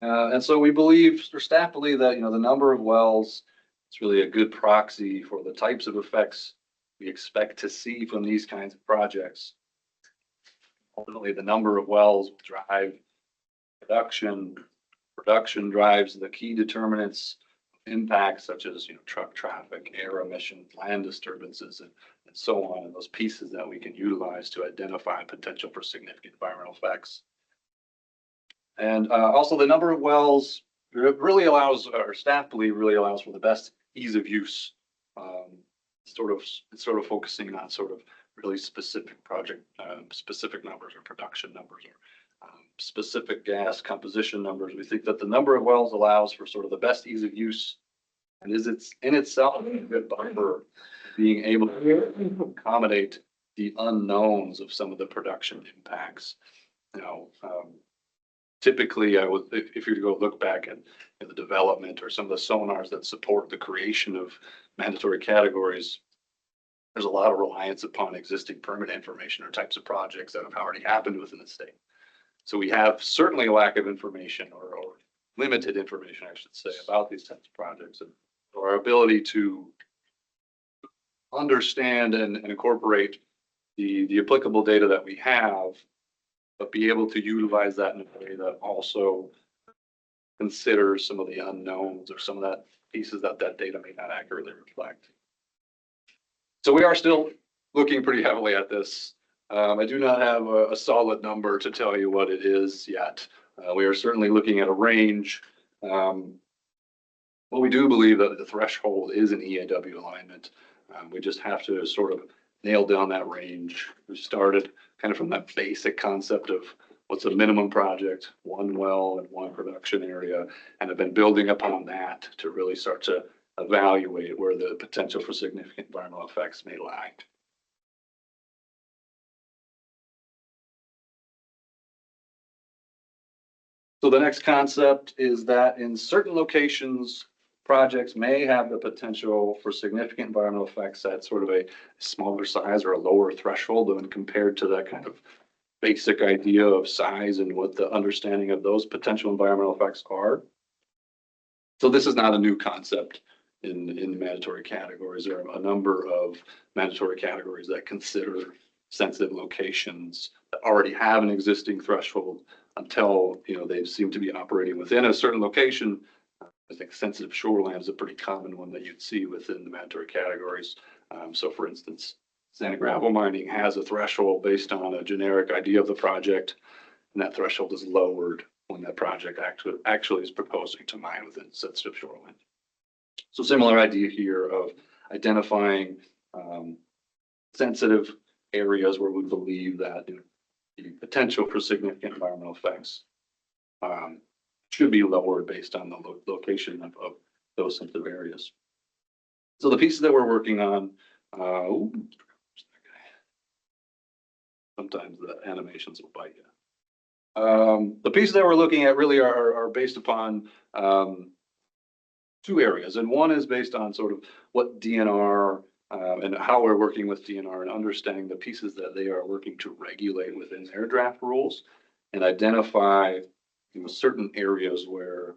And so we believe, or staff believe, that the number of wells is really a good proxy for the types of effects we expect to see from these kinds of projects. Ultimately, the number of wells will drive production. Production drives the key determinants of impacts such as truck traffic, air emissions, land disturbances, and so on, and those pieces that we can utilize to identify potential for significant environmental effects. And also the number of wells really allows, our staff believe really allows for the best ease of use. It's sort of focusing on sort of really specific project, specific numbers or production numbers or specific gas composition numbers. We think that the number of wells allows for sort of the best ease of use, and is it's in itself a good buffer being able to accommodate the unknowns of some of the production impacts. Typically, if you were to go look back at the development or some of the sonars that support the creation of mandatory categories, there's a lot of reliance upon existing permit information or types of projects that have already happened within the state. So we have certainly a lack of information or limited information, I should say, about these types of projects, and our ability to understand and incorporate the applicable data that we have, but be able to utilize that in a way that also considers some of the unknowns or some of that pieces that data may not accurately reflect. So we are still looking pretty heavily at this. I do not have a solid number to tell you what it is yet. We are certainly looking at a range. But we do believe that the threshold is an EAW alignment. We just have to sort of nail down that range. We started kind of from that basic concept of what's a minimum project, one well and one production area, and have been building upon that to really start to evaluate where the potential for significant environmental effects may lie. So the next concept is that in certain locations, projects may have the potential for significant environmental effects at sort of a smaller size or a lower threshold when compared to that kind of basic idea of size and what the understanding of those potential environmental effects are. So this is not a new concept in mandatory categories. There are a number of mandatory categories that consider sensitive locations that already have an existing threshold until they seem to be operating within a certain location. I think sensitive shoreline is a pretty common one that you'd see within the mandatory categories. So for instance, sand and gravel mining has a threshold based on a generic idea of the project, and that threshold is lowered when that project actually is proposing to mine within sensitive shoreline. So similar idea here of identifying sensitive areas where we believe that the potential for significant environmental effects should be lowered based on the location of those sensitive areas. So the pieces that we're working on, sometimes the animations will bite you. The pieces that we're looking at really are based upon two areas. And one is based on sort of what DNR and how we're working with DNR and understanding the pieces that they are working to regulate within their draft rules and identify certain areas where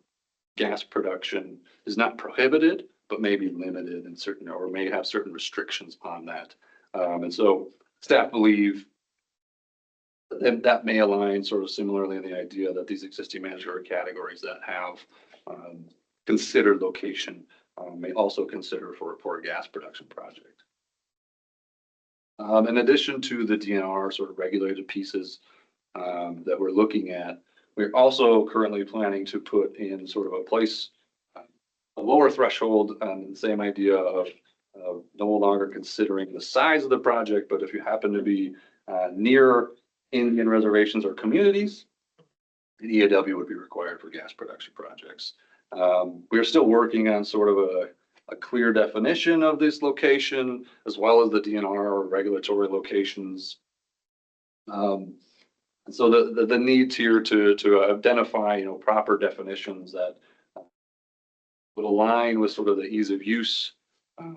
gas production is not prohibited, but may be limited in certain, or may have certain restrictions on that. And so staff believe that may align sort of similarly in the idea that these existing mandatory categories that have considered location may also consider for a gas production project. In addition to the DNR sort of regulated pieces that we're looking at, we're also currently planning to put in sort of a lower threshold, the same idea of no longer considering the size of the project, but if you happen to be near Indian reservations or communities, an EAW would be required for gas production projects. We're still working on sort of a clear definition of this location, as well as the DNR regulatory locations. And so the need here to identify, proper definitions that would align with sort of the ease of use,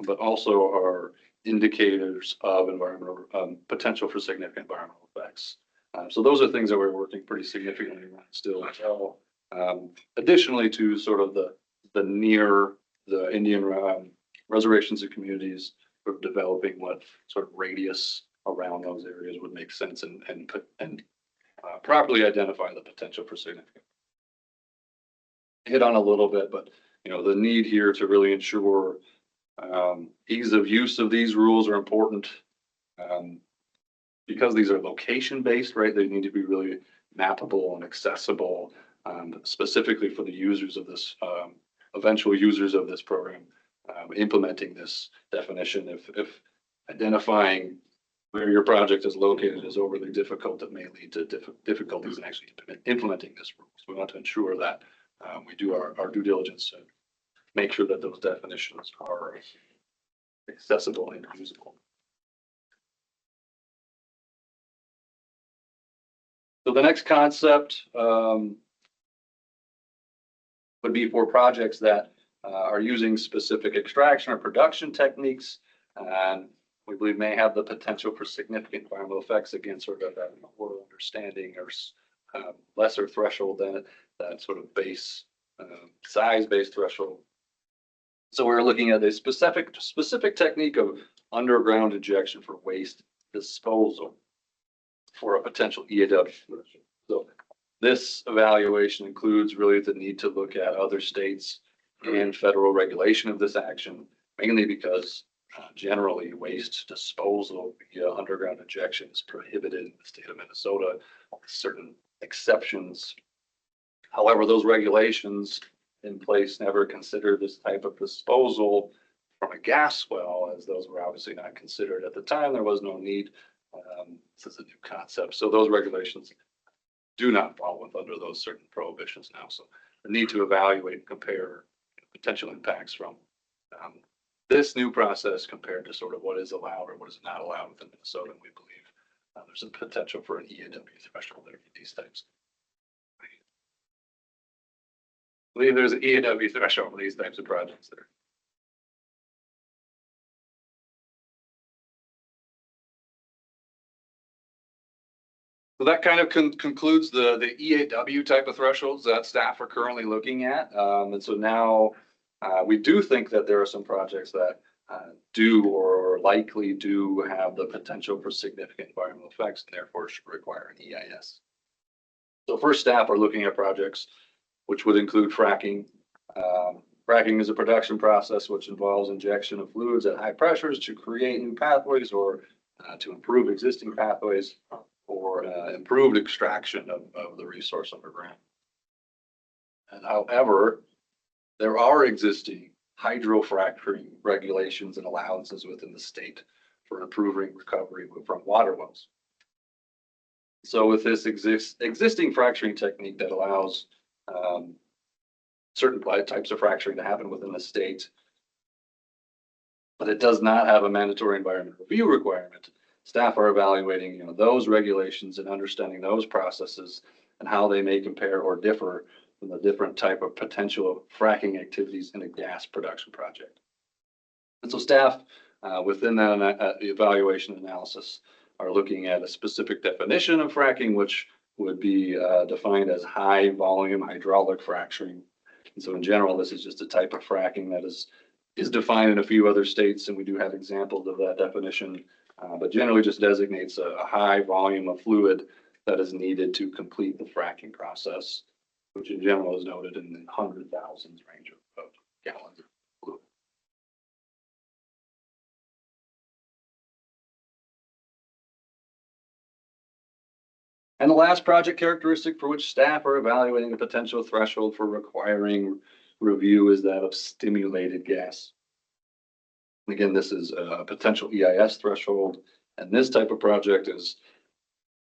but also are indicators of environmental potential for significant environmental effects. So those are things that we're working pretty significantly on still as well. Additionally to sort of the near the Indian reservations and communities, we're developing what sort of radius around those areas would make sense and properly identify the potential for significant. Hit on a little bit, but the need here to really ensure ease of use of these rules are important. Because these are location based, right? They need to be really mappable and accessible, specifically for the users of this, eventual users of this program, implementing this definition. If identifying where your project is located is overly difficult, it may lead to difficulties in actually implementing this rule. So we want to ensure that we do our due diligence to make sure that those definitions are accessible and usable. So the next concept would be for projects that are using specific extraction or production techniques, and we believe may have the potential for significant environmental effects, again, sort of that lower understanding or lesser threshold than that sort of base size-based threshold. So we're looking at a specific technique of underground injection for waste disposal for a potential EAW. So this evaluation includes really the need to look at other states and federal regulation of this action, mainly because generally waste disposal via underground injection is prohibited in the state of Minnesota, certain exceptions. However, those regulations in place never consider this type of disposal from a gas well, as those were obviously not considered at the time. There was no need. This is a new concept. So those regulations do not fall under those certain prohibitions now. So the need to evaluate and compare potential impacts from this new process compared to sort of what is allowed or what is not allowed within Minnesota. And we believe there's a potential for an EAW threshold there for these types. I believe there's an EAW threshold for these types of projects there. So that kind of concludes the EAW type of thresholds that staff are currently looking at. And so now we do think that there are some projects that do or likely do have the potential for significant environmental effects and therefore should require an EIS. So first, staff are looking at projects which would include fracking. Fracking is a production process which involves injection of fluids at high pressures to create new pathways or to improve existing pathways, or improved extraction of the resource underground. And however, there are existing hydrofracturing regulations and allowances within the state for improving recovery from water wells. So with this existing fracturing technique that allows certain types of fracturing to happen within the state, but it does not have a mandatory environmental review requirement, staff are evaluating those regulations and understanding those processes and how they may compare or differ from the different type of potential fracking activities in a gas production project. And so staff within that evaluation analysis are looking at a specific definition of fracking, which would be defined as high volume hydraulic fracturing. And so in general, this is just a type of fracking that is defined in a few other states, and we do have examples of that definition, but generally just designates a high volume of fluid that is needed to complete the fracking process, which in general is noted in the 100,000s range of gallons of fluid. And the last project characteristic for which staff are evaluating a potential threshold for requiring review is that of stimulated gas. Again, this is a potential EIS threshold, and this type of project is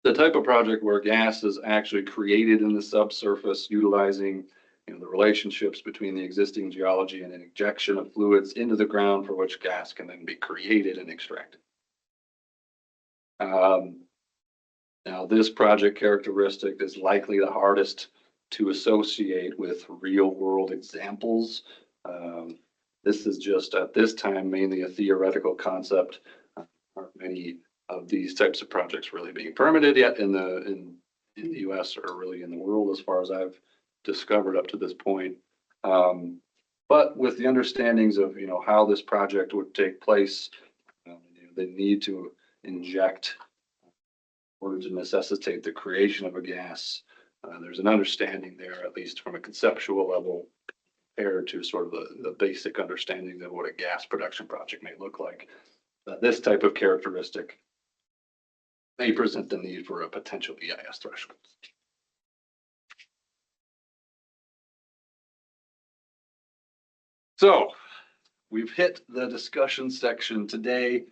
the type of project where gas is actually created in the subsurface utilizing the relationships between the existing geology and an injection of fluids into the ground for which gas can then be created and extracted. Now, this project characteristic is likely the hardest to associate with real world examples. This is just at this time mainly a theoretical concept. Aren't many of these types of projects really being permitted yet in the US or really in the world as far as I've discovered up to this point. But with the understandings of how this project would take place, they need to inject in order to necessitate the creation of a gas. There's an understanding there, at least from a conceptual level, compared to sort of the basic understanding of what a gas production project may look like. This type of characteristic may present the need for a potential EIS threshold. So we've hit the discussion section today.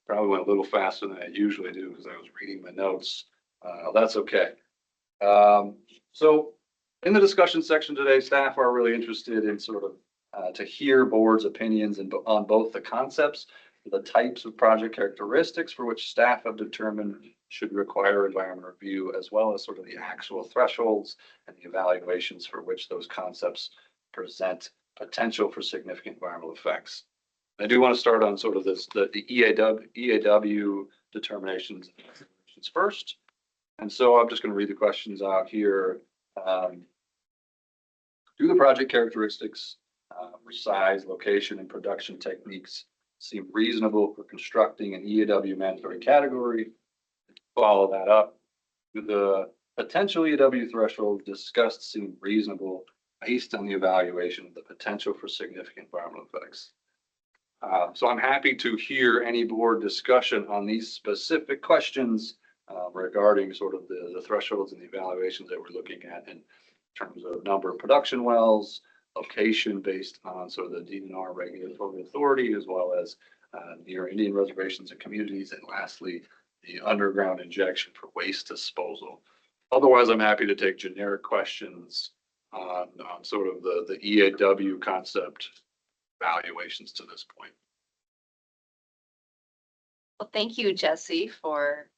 Probably went a little faster than I usually do because I was reading my notes. That's okay. So in the discussion section today, staff are really interested in sort of to hear board's opinions on both the concepts, the types of project characteristics for which staff have determined should require environmental review, as well as sort of the actual thresholds and the evaluations for which those concepts present potential for significant environmental effects. I do want to start on sort of the EAW determinations first. And so I'm just going to read the questions out here. Do the project characteristics for size, location, and production techniques seem reasonable for constructing an EAW mandatory category? Follow that up. Do the potential EAW threshold discussed seem reasonable based on the evaluation of the potential for significant environmental effects? So I'm happy to hear any board discussion on these specific questions regarding sort of the thresholds and the evaluations that we're looking at in terms of number of production wells, location based on sort of the DNR regulatory authority, as well as near Indian reservations and communities, and lastly, the underground injection for waste disposal. Otherwise, I'm happy to take generic questions on sort of the EAW concept valuations to this point. Well, thank you, Jesse, for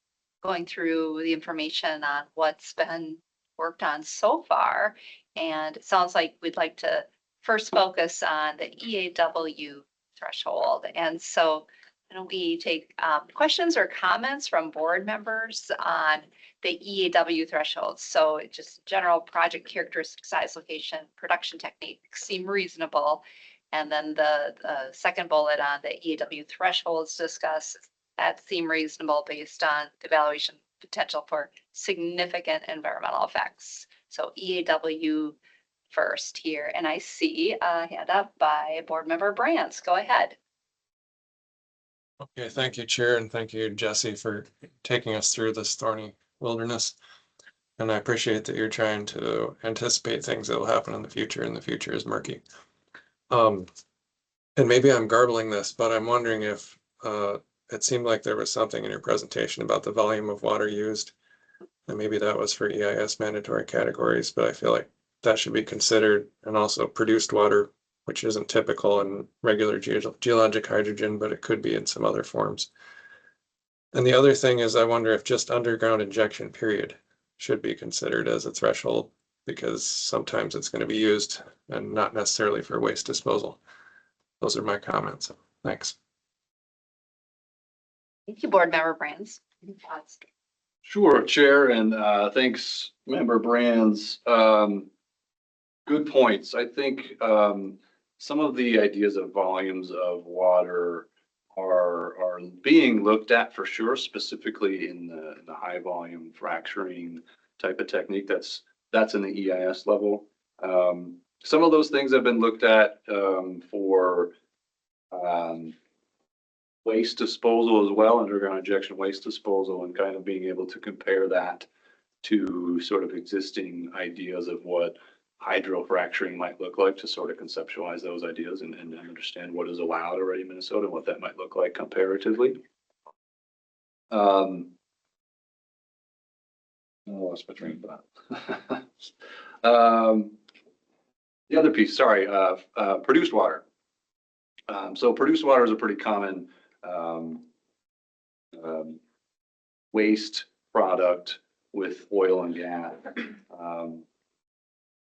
going through the information on what's been worked on so far. And it sounds like we'd like to first focus on the EAW threshold. And so why don't we take questions or comments from board members on the EAW threshold? So it just general project characteristic, size, location, production techniques seem reasonable. And then the second bullet on the EAW thresholds discussed that seem reasonable based on the evaluation potential for significant environmental effects. So EAW first here, and I see a hand up by board member Brands. Go ahead. Okay, thank you, Chair, and thank you, Jesse, for taking us through this thorny wilderness. And I appreciate that you're trying to anticipate things that will happen in the future, and the future is murky. And maybe I'm garbling this, but I'm wondering if it seemed like there was something in your presentation about the volume of water used. And maybe that was for EIS mandatory categories, but I feel like that should be considered, and also produced water, which isn't typical in regular geologic hydrogen, but it could be in some other forms. And the other thing is, I wonder if just underground injection period should be considered as a threshold, because sometimes it's going to be used and not necessarily for waste disposal. Those are my comments. Thanks. Thank you, board member Brands. Any thoughts? Sure, Chair, and thanks, Member Brands. Good points. I think some of the ideas of volumes of water are being looked at for sure, specifically in the high volume fracturing type of technique. That's in the EIS level. Some of those things have been looked at for waste disposal as well, underground injection waste disposal, and kind of being able to compare that to sort of existing ideas of what hydrofracturing might look like, to sort of conceptualize those ideas and understand what is allowed already in Minnesota and what that might look like comparatively. I lost my train of thought. The other piece, sorry, produced water. So produced water is a pretty common waste product with oil and gas.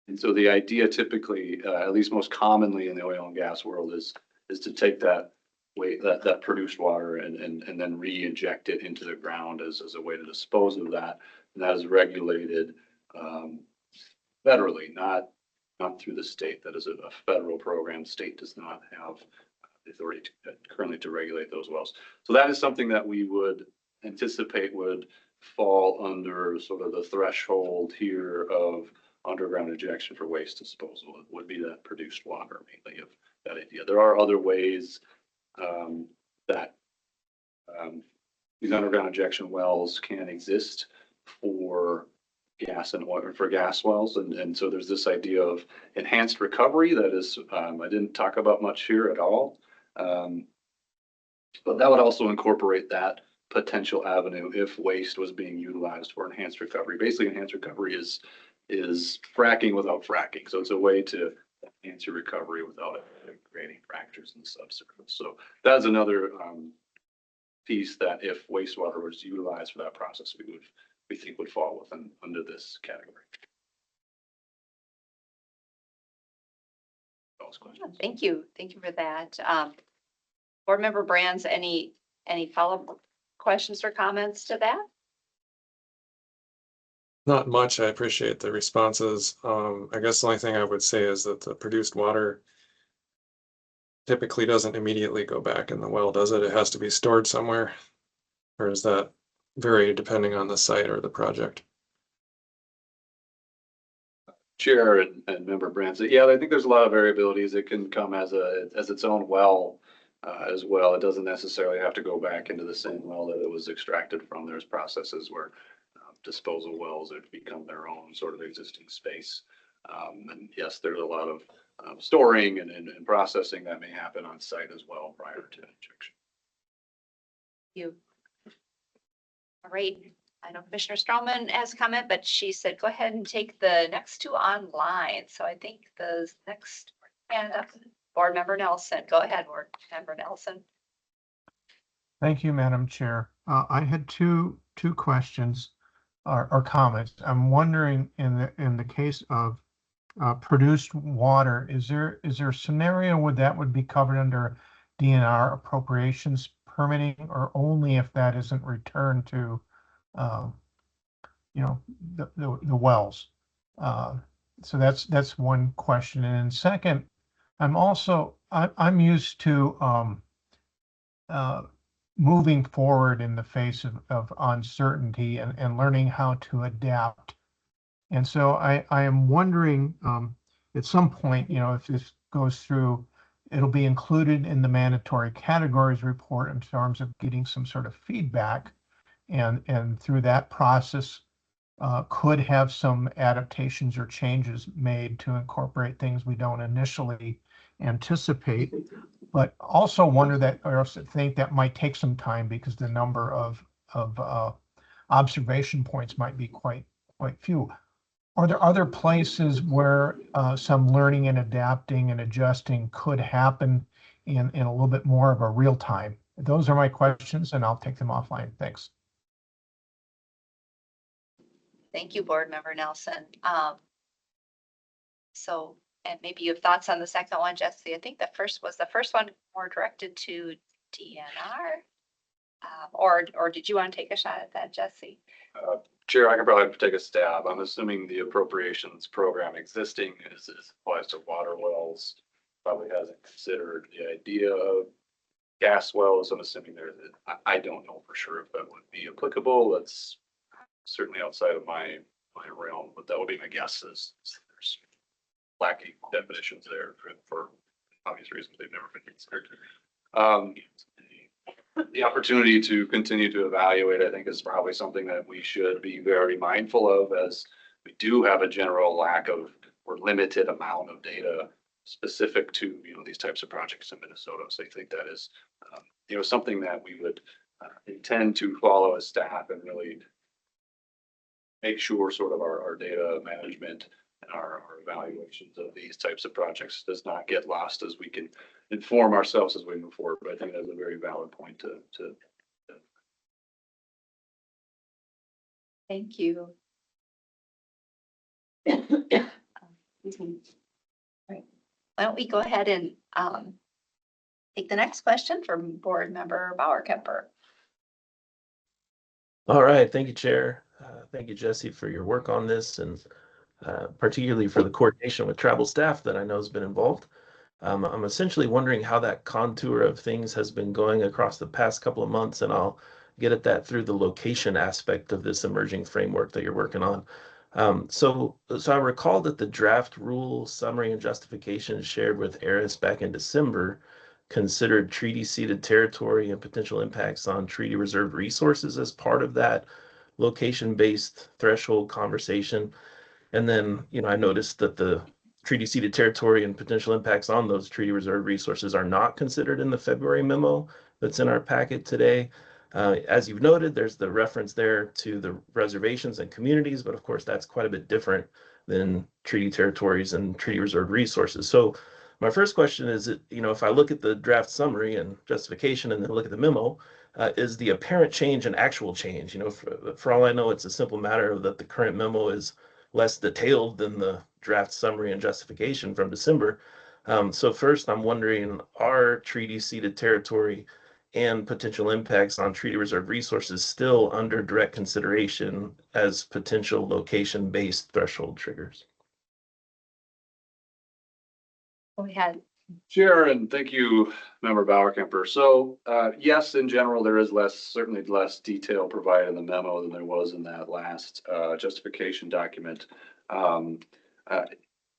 And so the idea typically, at least most commonly in the oil and gas world, is to take that that produced water and then re-inject it into the ground as a way to dispose of that. And that is regulated federally, not through the state. That is a federal program. The state does not have the authority currently to regulate those wells. So that is something that we would anticipate would fall under sort of the threshold here of underground injection for waste disposal. It would be that produced water mainly of that idea. There are other ways that these underground injection wells can exist for gas and oil, for gas wells. And so there's this idea of enhanced recovery that is, I didn't talk about much here at all. But that would also incorporate that potential avenue if waste was being utilized for enhanced recovery. Basically, enhanced recovery is fracking without fracking. So it's a way to enhance your recovery without it creating fractures in the subsurface. So that's another piece that if wastewater was utilized for that process, we think would fall within under this category. Thank you. Thank you for that. Board Member Brands, any follow-up questions or comments to that? Not much. I appreciate the responses. I guess the only thing I would say is that the produced water typically doesn't immediately go back in the well, does it? It has to be stored somewhere. Or is that vary depending on the site or the project? Chair and Member Brands, yeah, I think there's a lot of variabilities. It can come as its own well as well. It doesn't necessarily have to go back into the same well that it was extracted from. There's processes where disposal wells have become their own sort of existing space. And yes, there's a lot of storing and processing that may happen on site as well prior to injection. Thank you. All right. I know Commissioner Stallman has a comment, but she said, go ahead and take the next two online. So I think the next hand up, Board Member Nelson. Go ahead, Board Member Nelson. Thank you, Madam Chair. I had two questions or comments. I'm wondering in the case of produced water, is there a scenario where that would be covered under DNR appropriations permitting, or only if that isn't returned to the wells? So that's one question. And then second, I'm used to moving forward in the face of uncertainty and learning how to adapt. And so I am wondering at some point, if this goes through, it'll be included in the mandatory categories report in terms of getting some sort of feedback, and through that process could have some adaptations or changes made to incorporate things we don't initially anticipate, but also wonder that, or else think that might take some time because the number of observation points might be quite few. Are there other places where some learning and adapting and adjusting could happen in a little bit more of a real time? Those are my questions, and I'll take them offline. Thanks. Thank you, Board Member Nelson. So, and maybe you have thoughts on the second one, Jesse. I think the first one more directed to DNR. Or did you want to take a shot at that, Jesse? Chair, I can probably take a stab. I'm assuming the appropriations program existing is applies to water wells. Probably hasn't considered the idea of gas wells. I'm assuming I don't know for sure if that would be applicable. That's certainly outside of my realm, but that would be my guess is there's lacking definitions there for obvious reasons they've never been considered. The opportunity to continue to evaluate, I think, is probably something that we should be very mindful of, as we do have a general lack of or limited amount of data specific to, these types of projects in Minnesota. So I think that is, something that we would intend to follow as staff and really make sure sort of our data management and our evaluations of these types of projects does not get lost as we can inform ourselves as we move forward. But I think that's a very valid point to. Thank you. Right. Why don't we go ahead and take the next question from Board Member Bauer-Kemper. All right, thank you, Chair. Thank you, Jesse, for your work on this, and particularly for the coordination with travel staff that I know has been involved. I'm essentially wondering how that contour of things has been going across the past couple of months, and I'll get at that through the location aspect of this emerging framework that you're working on. So I recall that the draft rule summary and justification shared with ARIS back in December considered treaty ceded territory and potential impacts on treaty reserved resources as part of that location-based threshold conversation. And then, I noticed that the treaty ceded territory and potential impacts on those treaty reserved resources are not considered in the February memo that's in our packet today. As you've noted, there's the reference there to the reservations and communities, but of course that's quite a bit different than treaty territories and treaty reserved resources. So my first question is, if I look at the draft summary and justification and then look at the memo, is the apparent change an actual change? For all I know, it's a simple matter of that the current memo is less detailed than the draft summary and justification from December. So first, I'm wondering, are treaty ceded territory and potential impacts on treaty reserve resources still under direct consideration as potential location-based threshold triggers? We had Sure, and thank you, Member Bauer-Kemper. So yes, in general, there is certainly less detail provided in the memo than there was in that last justification document.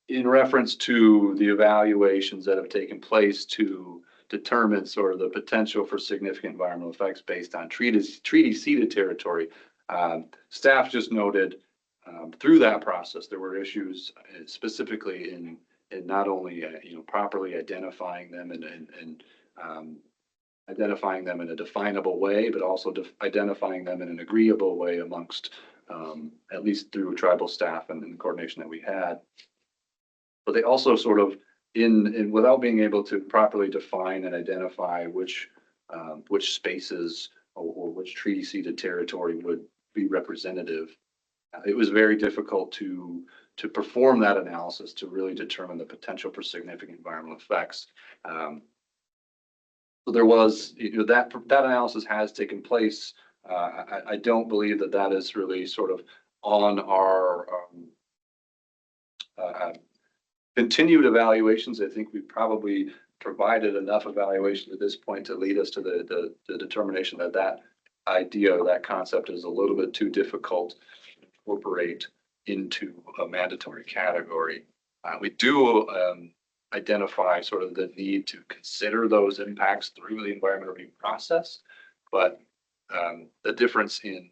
In reference to the evaluations that have taken place to determine sort of the potential for significant environmental effects based on treaty ceded territory, staff just noted through that process there were issues specifically in not only properly identifying them and identifying them in a definable way, but also identifying them in an agreeable way amongst at least through tribal staff and the coordination that we had. But they also sort of without being able to properly define and identify which spaces or which treaty ceded territory would be representative, it was very difficult to perform that analysis to really determine the potential for significant environmental effects. So there was, that analysis has taken place. I don't believe that is really sort of on our continued evaluations. I think we've probably provided enough evaluation at this point to lead us to the determination that idea, that concept is a little bit too difficult to incorporate into a mandatory category. We do identify sort of the need to consider those impacts through the environmental review process, but the difference in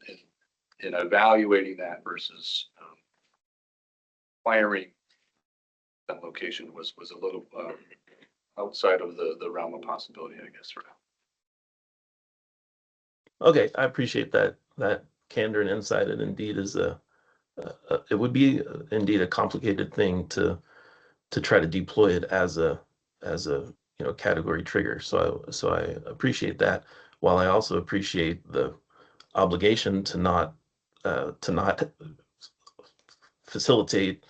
evaluating that versus acquiring that location was a little outside of the realm of possibility, I guess, for now. Okay, I appreciate that candor and insight. It indeed is it would be indeed a complicated thing to try to deploy it as a category trigger. So I appreciate that. While I also appreciate the obligation to not facilitate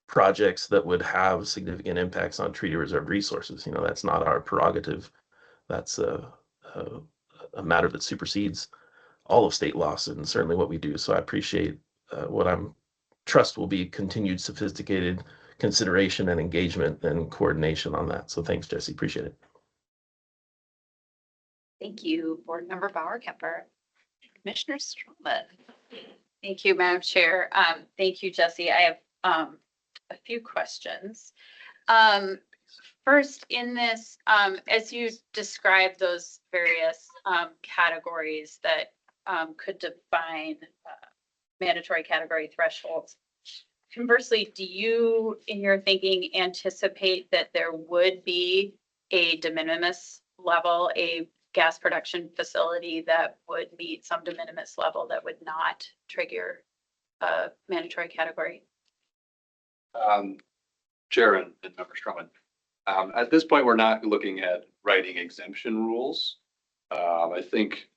projects that would have significant impacts on treaty reserve resources. That's not our prerogative. That's a matter that supersedes all of state laws and certainly what we do. So I appreciate what I'm trust will be continued sophisticated consideration and engagement and coordination on that. So thanks, Jesse. Appreciate it. Thank you, Board Member Bauer Kemper. Commissioner Stroman. Thank you, Madam Chair. Thank you, Jesse. I have a few questions. First, in this, as you describe those various categories that could define mandatory category thresholds, conversely, do you, in your thinking, anticipate that there would be a de minimis level, a gas production facility that would meet some de minimis level that would not trigger a mandatory category? Chair and Member Stroman, at this point, we're not looking at writing exemption rules. I think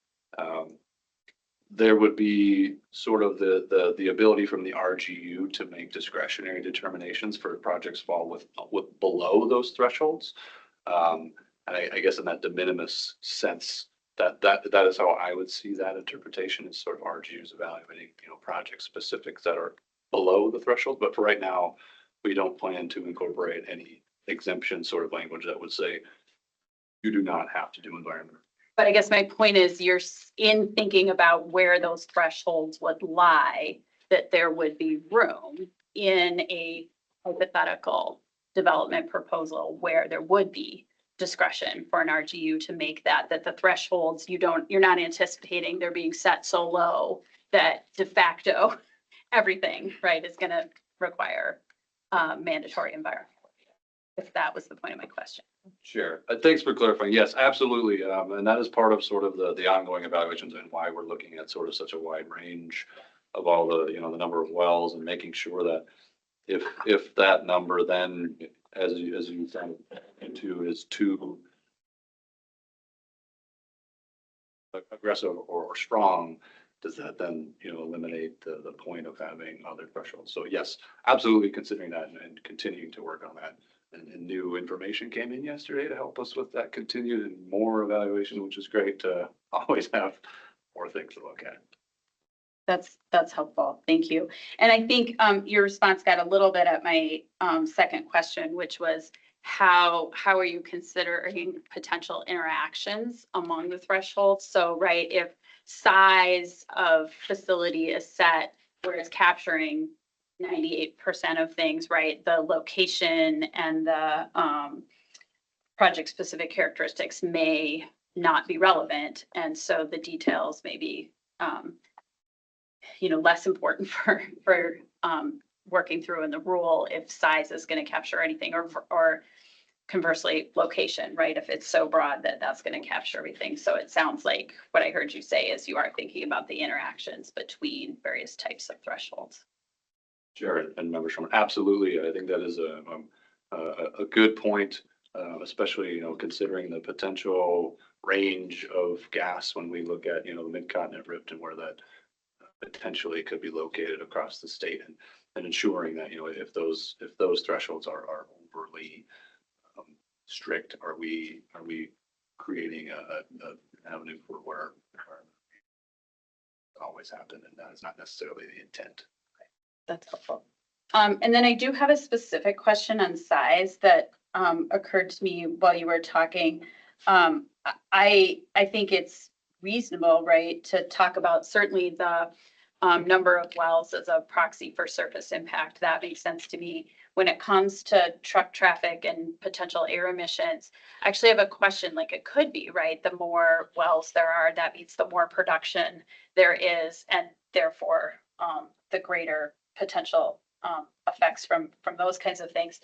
there would be sort of the ability from the RGU to make discretionary determinations for projects fall with below those thresholds. And I guess in that de minimis sense, that is how I would see that interpretation, is sort of RGUs evaluating, project specifics that are below the threshold. But for right now, we don't plan to incorporate any exemption sort of language that would say you do not have to do environmental. But I guess my point is, you're in thinking about where those thresholds would lie, that there would be room in a hypothetical development proposal where there would be discretion for an RGU to make that the thresholds, you're not anticipating they're being set so low that de facto everything, right, is going to require mandatory environmental. If that was the point of my question. Sure. Thanks for clarifying. Yes, absolutely. And that is part of sort of the ongoing evaluations and why we're looking at sort of such a wide range of all the, the number of wells, and making sure that if that number then, as you found into, is too aggressive or strong, does that then, eliminate the point of having other thresholds? So yes, absolutely considering that and continuing to work on that. And new information came in yesterday to help us with that continued and more evaluation, which is great to always have more things to look at. That's helpful. Thank you. And I think your response got a little bit at my second question, which was how are you considering potential interactions among the thresholds? So, right, if size of facility is set where it's capturing 98% of things, right, the location and the project specific characteristics may not be relevant. And so the details may be, less important for working through in the rule if size is going to capture anything, or conversely location, right? If it's so broad that that's going to capture everything. So it sounds like what I heard you say is you are thinking about the interactions between various types of thresholds. Sure, and Member Sherman, absolutely. I think that is a good point, especially, considering the potential range of gas when we look at, the mid-continent rift and where that potentially could be located across the state, and ensuring that, if those thresholds are overly strict, are we creating an avenue for where it always happened, and that is not necessarily the intent. That's helpful. And then I do have a specific question on size that occurred to me while you were talking. I think it's reasonable, right, to talk about certainly the number of wells as a proxy for surface impact. That makes sense to me. When it comes to truck traffic and potential air emissions, I actually have a question. Like, it could be, right, the more wells there are, that means the more production there is, and therefore the greater potential effects from those kinds of things.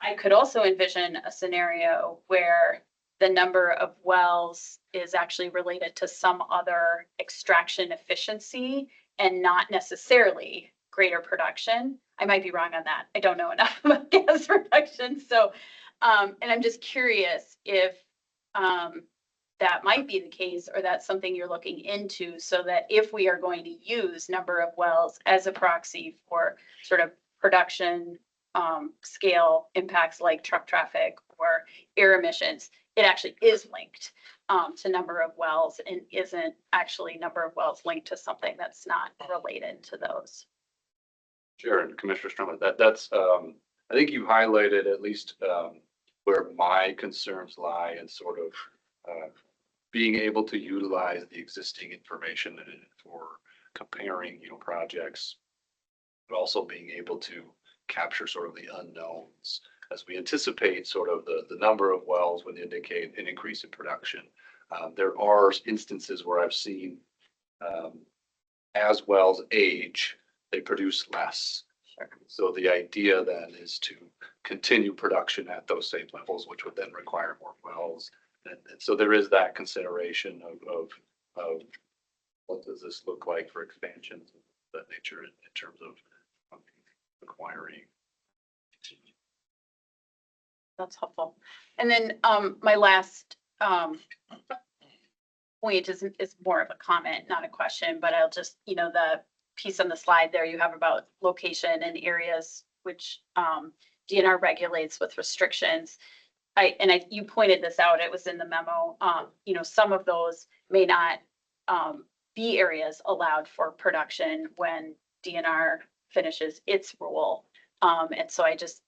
I could also envision a scenario where the number of wells is actually related to some other extraction efficiency and not necessarily greater production. I might be wrong on that. I don't know enough about gas production. So, and I'm just curious if that might be the case, or that's something you're looking into, so that if we are going to use number of wells as a proxy for sort of production scale impacts like truck traffic or air emissions, it actually is linked to number of wells and isn't actually number of wells linked to something that's not related to those. Sure, and Commissioner Strummer, that's, I think you highlighted at least, where my concerns lie and sort of, being able to utilize the existing information for comparing, projects, but also being able to capture sort of the unknowns as we anticipate sort of the number of wells would indicate an increase in production. There are instances where I've seen, as wells age, they produce less. So the idea then is to continue production at those same levels, which would then require more wells. And so there is that consideration of what does this look like for expansions of that nature in terms of acquiring. That's helpful. And then my last point is more of a comment, not a question, but I'll just, the piece on the slide there you have about location and areas which DNR regulates with restrictions. You pointed this out, it was in the memo. Some of those may not be areas allowed for production when DNR finishes its rule. And so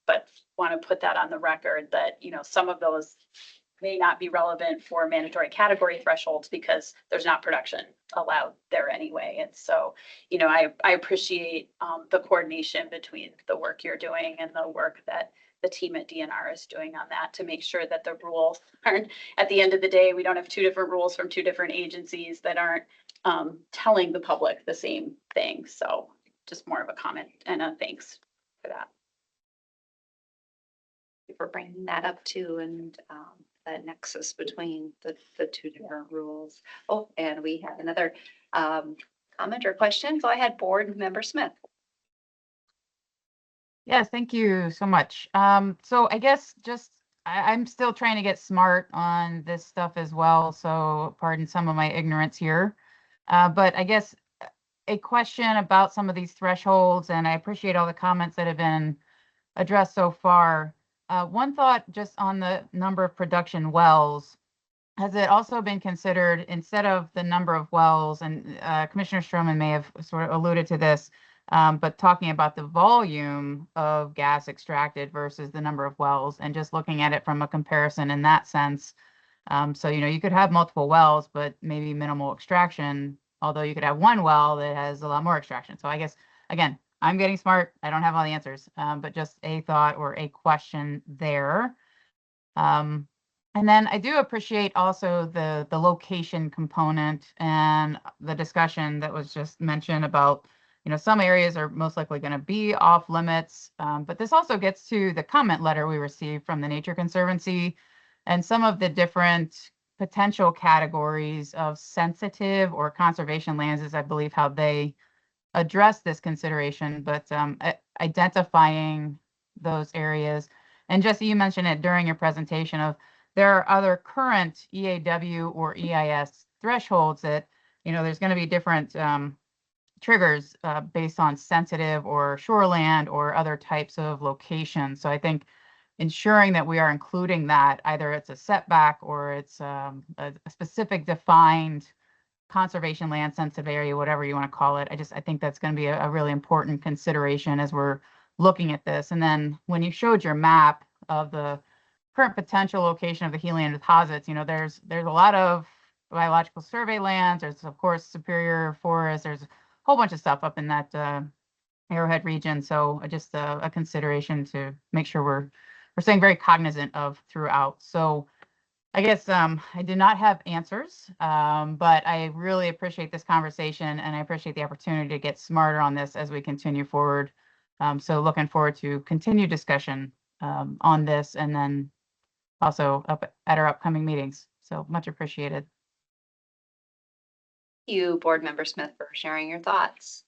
but want to put that on the record that, some of those may not be relevant for mandatory category thresholds because there's not production allowed there anyway. And so, I appreciate the coordination between the work you're doing and the work that the team at DNR is doing on that to make sure that the rules aren't, at the end of the day, we don't have two different rules from two different agencies that aren't telling the public the same thing. So just more of a comment and a thanks for that. For bringing that up too, and the nexus between the two different rules. Oh, and we have another comment or question. Go ahead, Board Member Smith. Yes, thank you so much. So I guess I'm still trying to get smart on this stuff as well. So pardon some of my ignorance here. But I guess a question about some of these thresholds, and I appreciate all the comments that have been addressed so far. One thought just on the number of production wells, has it also been considered instead of the number of wells, and Commissioner Stroman may have sort of alluded to this, but talking about the volume of gas extracted versus the number of wells and just looking at it from a comparison in that sense. So, you could have multiple wells, but maybe minimal extraction, although you could have one well that has a lot more extraction. So I guess, again, I'm getting smart. I don't have all the answers, but just a thought or a question there. And then I do appreciate also the location component and the discussion that was just mentioned about, some areas are most likely going to be off limits. But this also gets to the comment letter we received from the Nature Conservancy and some of the different potential categories of sensitive or conservation lands is, I believe, how they address this consideration, but identifying those areas. And Jesse, you mentioned it during your presentation of there are other current EAW or EIS thresholds that, there's going to be different triggers based on sensitive or shoreland or other types of locations. So I think ensuring that we are including that, either it's a setback or it's a specific defined conservation land sensitive area, whatever you want to call it. I think that's going to be a really important consideration as we're looking at this. And then when you showed your map of the current potential location of the Helian deposits, there's a lot of biological survey lands. There's of course Superior Forest. There's a whole bunch of stuff up in that Arrowhead region. So just a consideration to make sure we're staying very cognizant of throughout. So I guess I did not have answers, but I really appreciate this conversation and I appreciate the opportunity to get smarter on this as we continue forward. So looking forward to continued discussion on this and then also up at our upcoming meetings. So much appreciated. Thank you, Board Member Smith, for sharing your thoughts.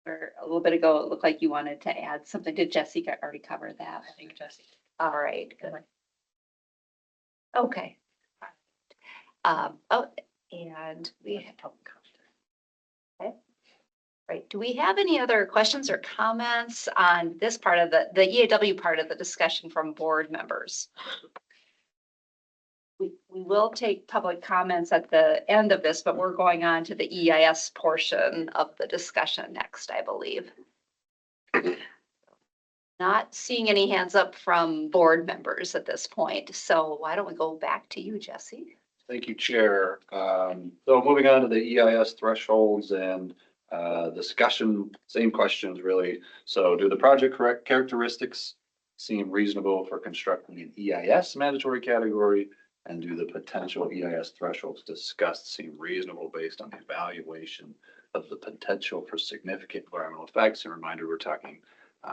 Or a little bit ago, it looked like you wanted to add something. Did Jesse already cover that? I think Jesse. All right, good. Okay. Oh, and we have public comment. Okay. Right. Do we have any other questions or comments on this part of the EAW part of the discussion from board members? We will take public comments at the end of this, but we're going on to the EIS portion of the discussion next, I believe. Not seeing any hands up from board members at this point. So why don't we go back to you, Jesse? Thank you, Chair. So moving on to the EIS thresholds and discussion, same questions really. So do the project correct characteristics seem reasonable for constructing an EIS mandatory category? And do the potential EIS thresholds discussed seem reasonable based on the evaluation of the potential for significant environmental effects? And reminder, we're talking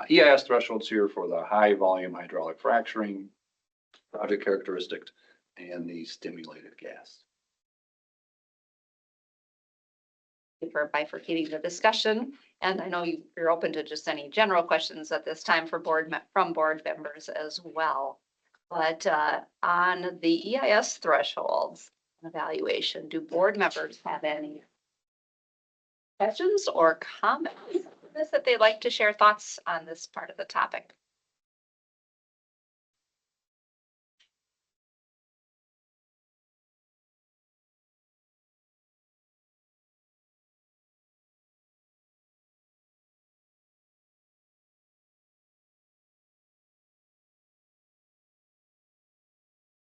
EIS thresholds here for the high volume hydraulic fracturing project characteristic and the stimulated gas. For bifurcating the discussion, and I know you're open to just any general questions at this time for from board members as well. But on the EIS thresholds evaluation, do board members have any questions or comments on this that they'd like to share thoughts on this part of the topic?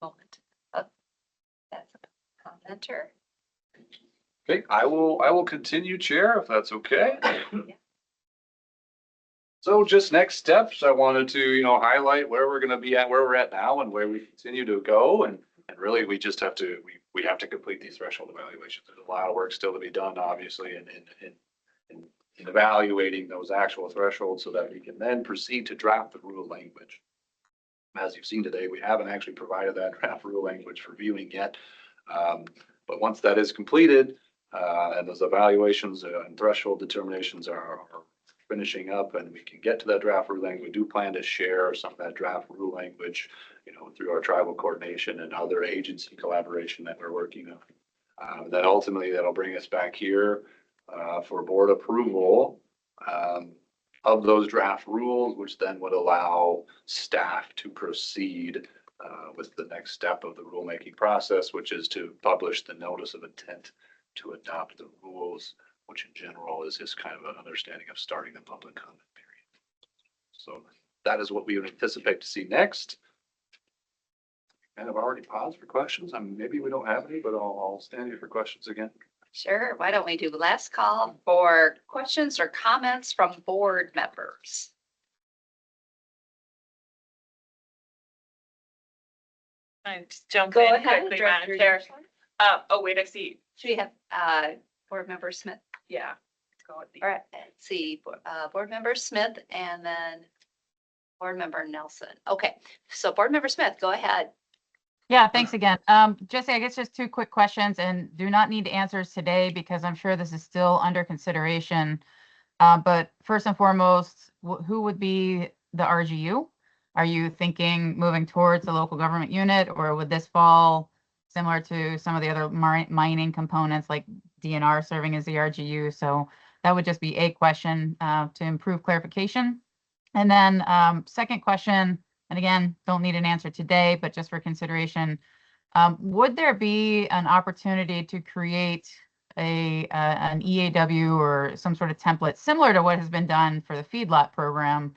Moment. Oh, that's a commenter. Okay, I will continue, Chair, if that's okay. So just next steps, I wanted to, highlight where we're going to be at, where we're at now and where we continue to go. And really, we just have to, we have to complete these threshold evaluations. There's a lot of work still to be done, obviously, in evaluating those actual thresholds so that we can then proceed to draft the rule language. As you've seen today, we haven't actually provided that draft rule language for viewing yet. But once that is completed, and those evaluations and threshold determinations are finishing up and we can get to that draft rule language, we do plan to share some of that draft rule language, through our tribal coordination and other agency collaboration that we're working on. Then ultimately that'll bring us back here for board approval of those draft rules, which then would allow staff to proceed with the next step of the rulemaking process, which is to publish the notice of intent to adopt the rules, which in general is kind of an understanding of starting the public comment period. So that is what we would anticipate to see next. And I've already paused for questions. Maybe we don't have any, but I'll stand here for questions again. Sure. Why don't we do last call for questions or comments from board members? I just jump Go in ahead, quickly, Director Madam Chair. Johnson. Oh, wait, I see. Should we have board member Smith? Yeah. Let's go with the. All right, let's see, board member Smith and then board member Nelson. Okay, so board member Smith, go ahead. Yeah, thanks again. Jesse, I guess just two quick questions and do not need answers today because I'm sure this is still under consideration. But first and foremost, who would be the RGU? Are you thinking moving towards the local government unit, or would this fall similar to some of the other mining components like DNR serving as the RGU? So that would just be a question to improve clarification. And then second question, and again, don't need an answer today, but just for consideration, would there be an opportunity to create an EAW or some sort of template similar to what has been done for the feedlot program,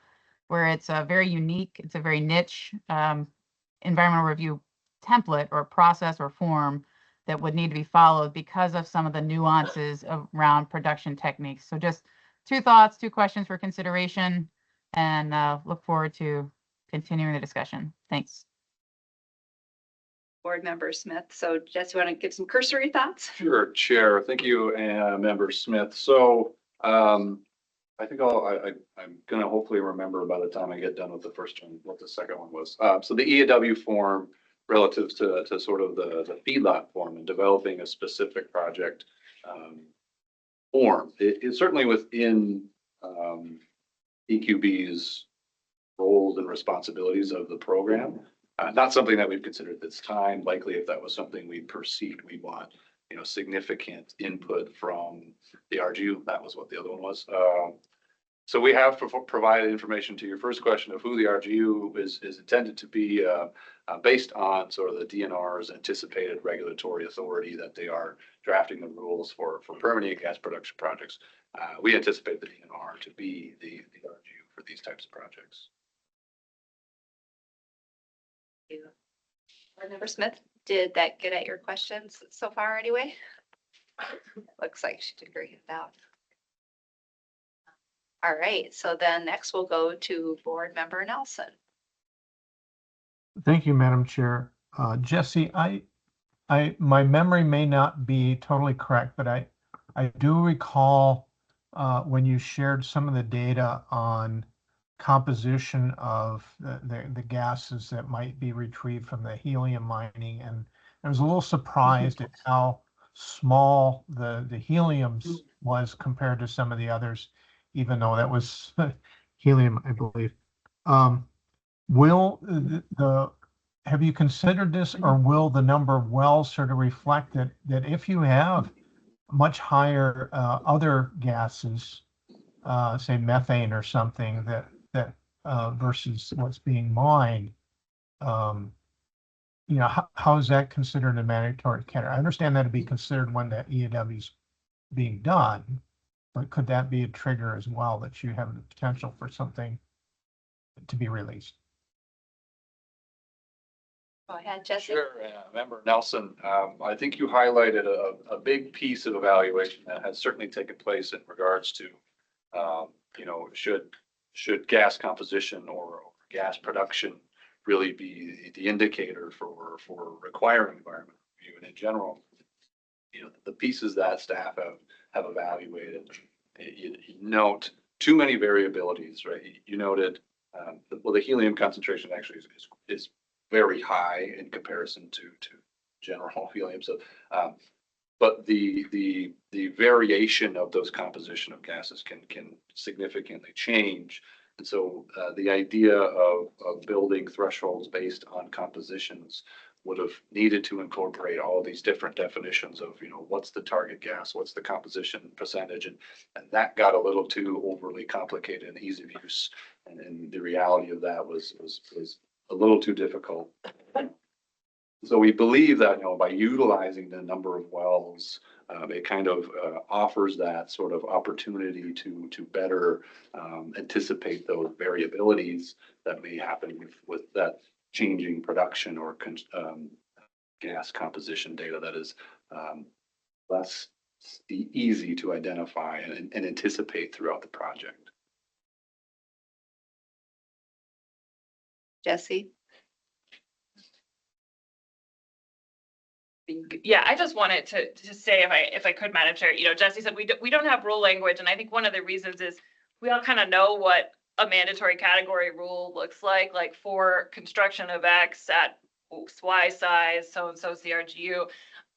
where it's a very unique, it's a very niche environmental review template or process or form that would need to be followed because of some of the nuances around production techniques? So just two thoughts, two questions for consideration, and look forward to continuing the discussion. Thanks. Board member Smith. So Jess, you want to give some cursory thoughts? Sure, Chair. Thank you, Member Smith. So I think I'm going to hopefully remember by the time I get done with the first one, what the second one was. So the EAW form relative to sort of the feedlot form and developing a specific project form. It's certainly within EQB's roles and responsibilities of the program. Not something that we've considered at this time. Likely, if that was something we perceived we want significant input from the RGU. That was what the other one was. So we have provided information to your first question of who the RGU is intended to be based on sort of the DNR's anticipated regulatory authority that they are drafting the rules for permitting gas production projects. We anticipate the DNR to be the RGU for these types of projects. Board Member Smith, did that get at your questions so far anyway? Looks like she did great out. All right, so then next we'll go to Board Member Nelson. Thank you, Madam Chair. Jesse, my memory may not be totally correct, but I do recall when you shared some of the data on composition of the gases that might be retrieved from the helium mining, and I was a little surprised at how small the helium was compared to some of the others, even though that was helium, I believe. Will have you considered this, or will the number of wells sort of reflect that if you have much higher other gases, say methane or something, that versus what's being mined, how is that considered a mandatory category? I understand that to be considered when that EAW is being done, but could that be a trigger as well, that you have the potential for something to be released? Go ahead, Jesse. Sure, Member Nelson, I think you highlighted a big piece of evaluation that has certainly taken place in regards to, should gas composition or gas production really be the indicator for requiring environmental review? And in general, the pieces that staff have evaluated, you note too many variabilities, right? You noted, the helium concentration actually is very high in comparison to general helium. So, but the variation of those composition of gases can significantly change. And so the idea of building thresholds based on compositions would have needed to incorporate all these different definitions of, what's the target gas, what's the composition percentage, and that got a little too overly complicated and ease of use. And the reality of that was a little too difficult. So we believe that, by utilizing the number of wells, it kind of offers that sort of opportunity to better anticipate those variabilities that may happen with that changing production or gas composition data that is less easy to identify and anticipate throughout the project. Jesse? Yeah, I just wanted to say, if I could, Madam Chair, Jesse said we don't have rule language, and I think one of the reasons is we all kind of know what a mandatory category rule looks like for construction of X at Y size, so and so CRGU.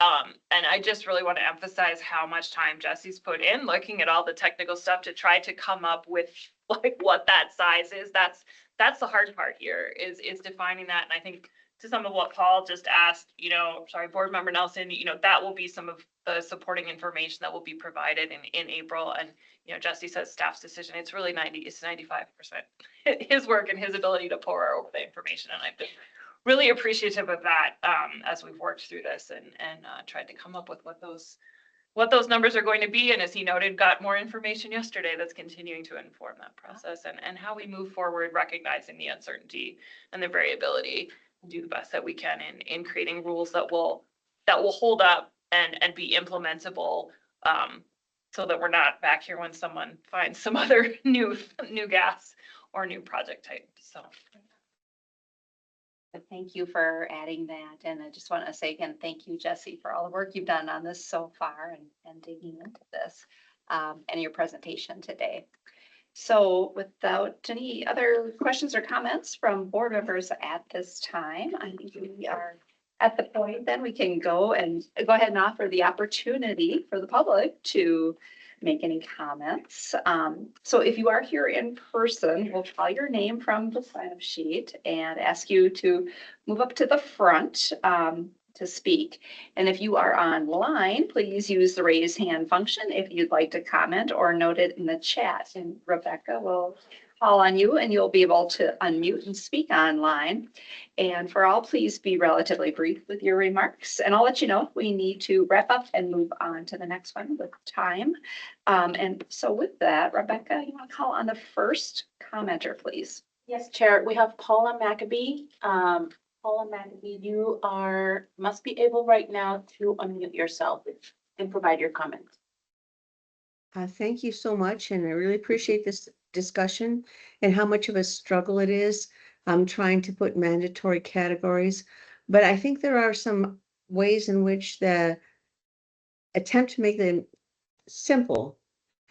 And I just really want to emphasize how much time Jesse's put in looking at all the technical stuff to try to come up with what that size is. That's the hard part here is defining that. And I think to some of what Paul just asked, Board Member Nelson, that will be some of the supporting information that will be provided in April. And, Jesse says staff's decision, it's really 95% his work and his ability to pour over the information. And I've been really appreciative of that as we've worked through this and tried to come up with what those numbers are going to be. And as he noted, got more information yesterday that's continuing to inform that process and how we move forward, recognizing the uncertainty and the variability, and do the best that we can in creating rules that will hold up and be implementable, so that we're not back here when someone finds some other new gas or new project type. So. Thank you for adding that. And I just want to say again, thank you, Jesse, for all the work you've done on this so far and digging into this and your presentation today. So without any other questions or comments from board members at this time, I think we are at the point then we can go ahead and offer the opportunity for the public to make any comments. So if you are here in person, we'll call your name from the sign-up sheet and ask you to move up to the front. to speak. And if you are online, please use the raise hand function if you'd like to comment or note it in the chat. And Rebecca will call on you and you'll be able to unmute and speak online. And for all, please be relatively brief with your remarks. And I'll let you know if we need to wrap up and move on to the next one with time. And so with that, Rebecca, you want to call on the first commenter, please? Yes, Chair, we have Paula Maccabee. Paula Maccabee, you must be able right now to unmute yourself and provide your comment. Thank you so much, and I really appreciate this discussion and how much of a struggle it is. I'm trying to put mandatory categories, but I think there are some ways in which the attempt to make them simple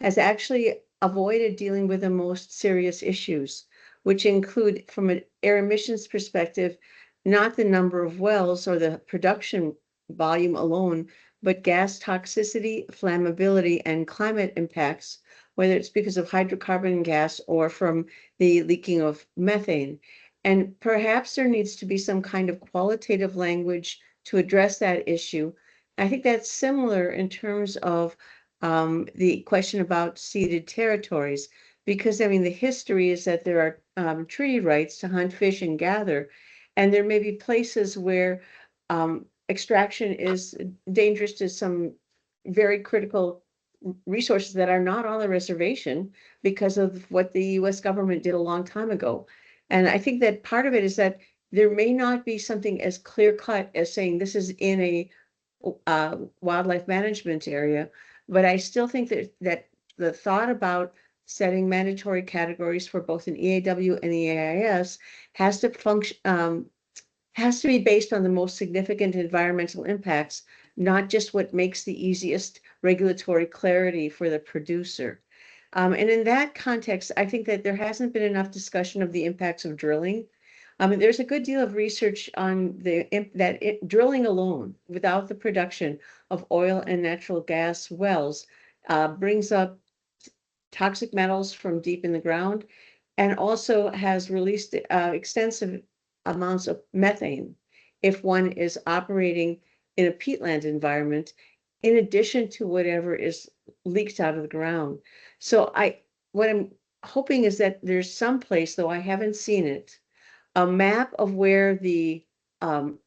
has actually avoided dealing with the most serious issues, which include, from an air emissions perspective, not the number of wells or the production volume alone, but gas toxicity, flammability, and climate impacts, whether it's because of hydrocarbon gas or from the leaking of methane. And perhaps there needs to be some kind of qualitative language to address that issue. I think that's similar in terms of the question about ceded territories, because I mean, the history is that there are treaty rights to hunt, fish, and gather, and there may be places where extraction is dangerous to some very critical resources that are not on the reservation because of what the US government did a long time ago. And I think that part of it is that there may not be something as clear cut as saying this is in a wildlife management area, but I still think that the thought about setting mandatory categories for both an EAW and EAIS has to function, has to be based on the most significant environmental impacts, not just what makes the easiest regulatory clarity for the producer. And in that context, I think that there hasn't been enough discussion of the impacts of drilling. There's a good deal of research on drilling alone, without the production of oil and natural gas wells, brings up toxic metals from deep in the ground, and also has released extensive amounts of methane if one is operating in a peatland environment, in addition to whatever is leaked out of the ground. So what I'm hoping is that there's some place, though I haven't seen it, a map of where the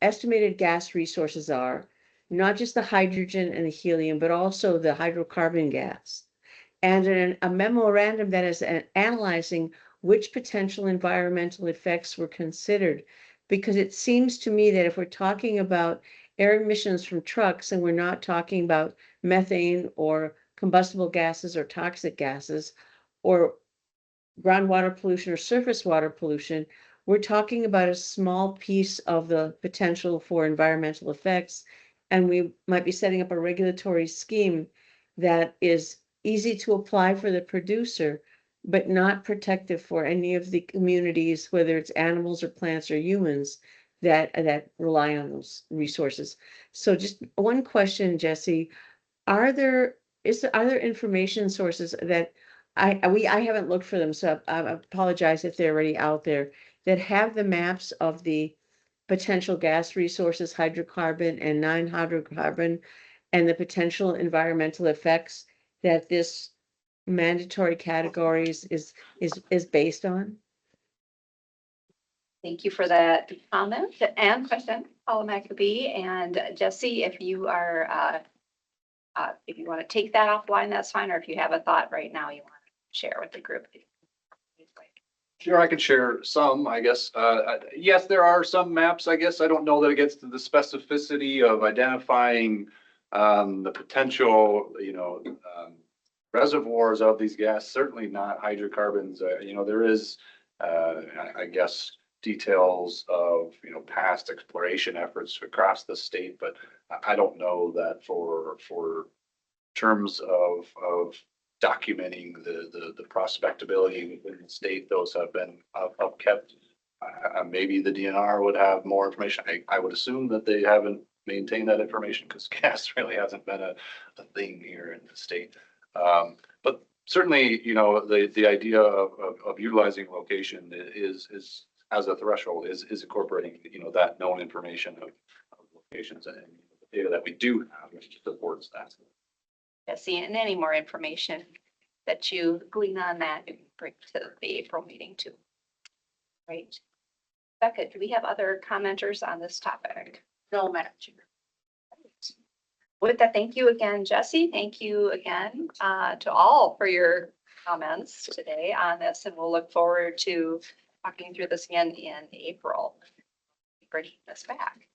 estimated gas resources are, not just the hydrogen and the helium, but also the hydrocarbon gas. And a memorandum that is analyzing which potential environmental effects were considered. Because it seems to me that if we're talking about air emissions from trucks and we're not talking about methane or combustible gases or toxic gases or groundwater pollution or surface water pollution, we're talking about a small piece of the potential for environmental effects. And we might be setting up a regulatory scheme that is easy to apply for the producer, but not protective for any of the communities, whether it's animals or plants or humans that rely on those resources. So just one question, Jesse, are there information sources that I haven't looked for them, so I apologize if they're already out there, that have the maps of the potential gas resources, hydrocarbon and non-hydrocarbon, and the potential environmental effects that this mandatory categories is based on? Thank you for that comment and question, Paula Maccabee. And Jesse, if you are, if you want to take that offline, that's fine. Or if you have a thought right now you want to share with the group. Sure, I can share some, I guess. Yes, there are some maps, I guess. I don't know that it gets to the specificity of identifying the potential, reservoirs of these gas, certainly not hydrocarbons. There is, I guess, details of, past exploration efforts across the state, but I don't know that for terms of documenting the prospectability within the state, those have been upkept. Maybe the DNR would have more information. I would assume that they haven't maintained that information because gas really hasn't been a thing here in the state. But certainly, the idea of utilizing location is as a threshold is incorporating, that known information of applications and the data that we do have, which supports that. Jesse, and any more information that you glean on that, you can bring to the April meeting too. Right. Becca, do we have other commenters on this topic? No, Madam Chair. With that, thank you again, Jesse. Thank you again to all for your comments today on this, and we'll look forward to talking through this again in April. Bringing this back.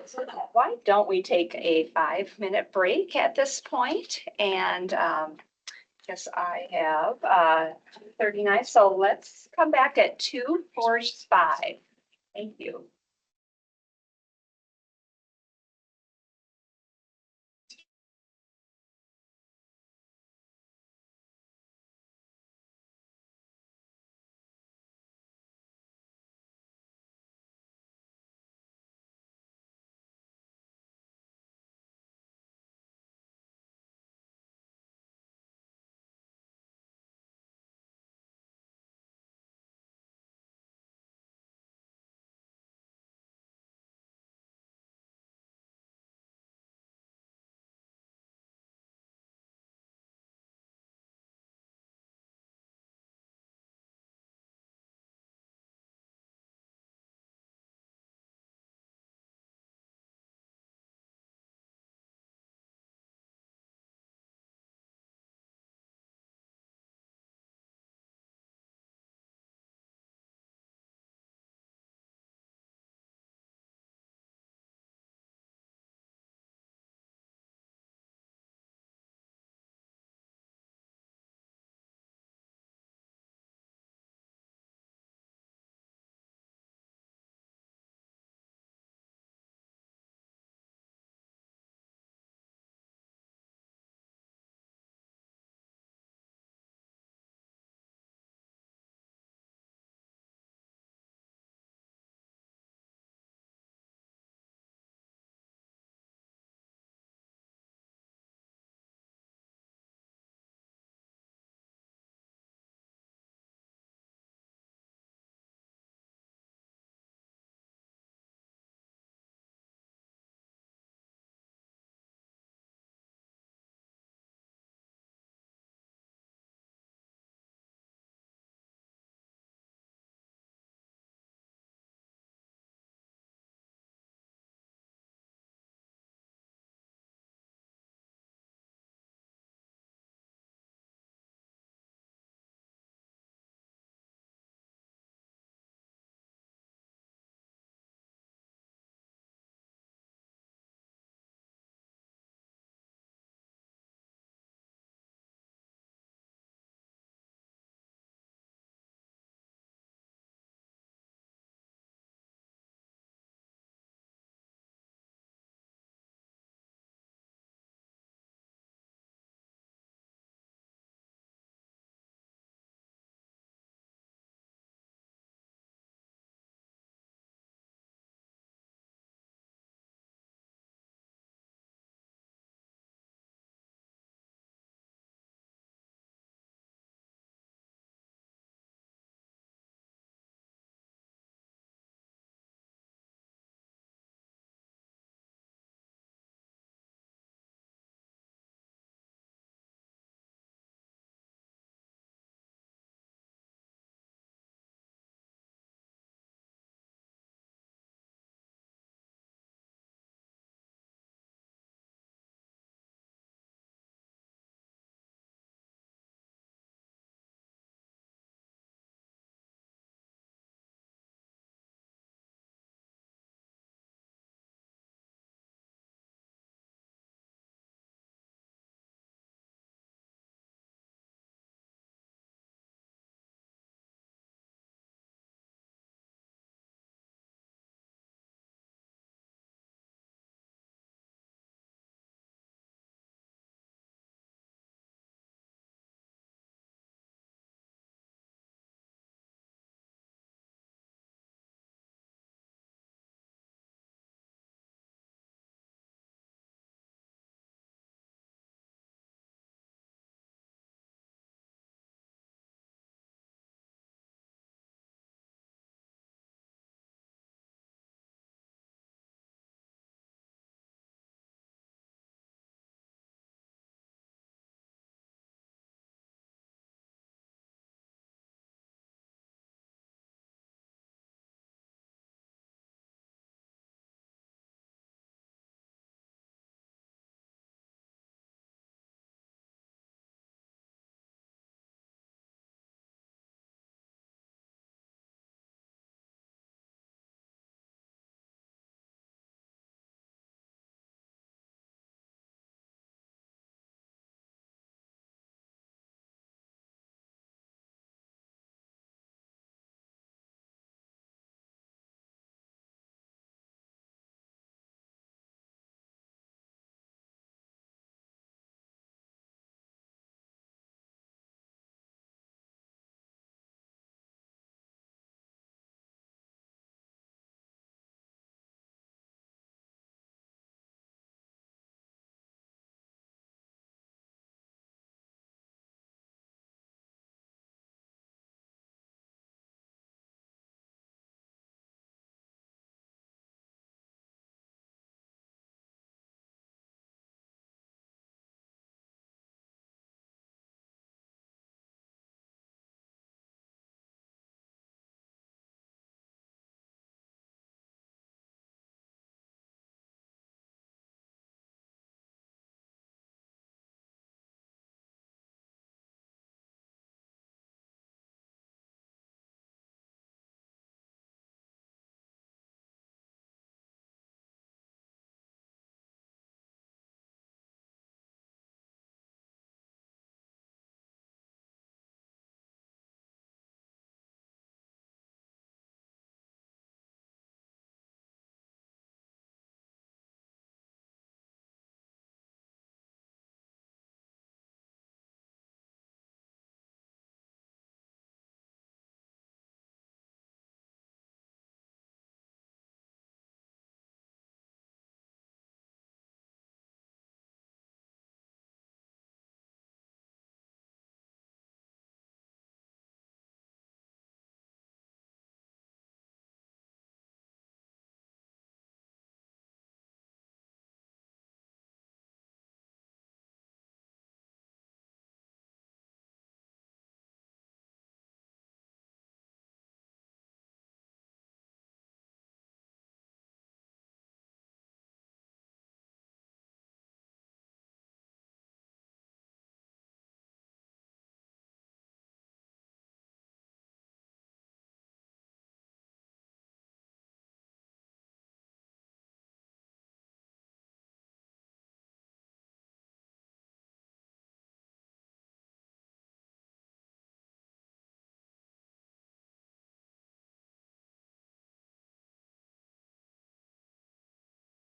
So why don't we take a 5-minute break at this point? And guess I have 2:39, so let's come back at 2:45. Thank you.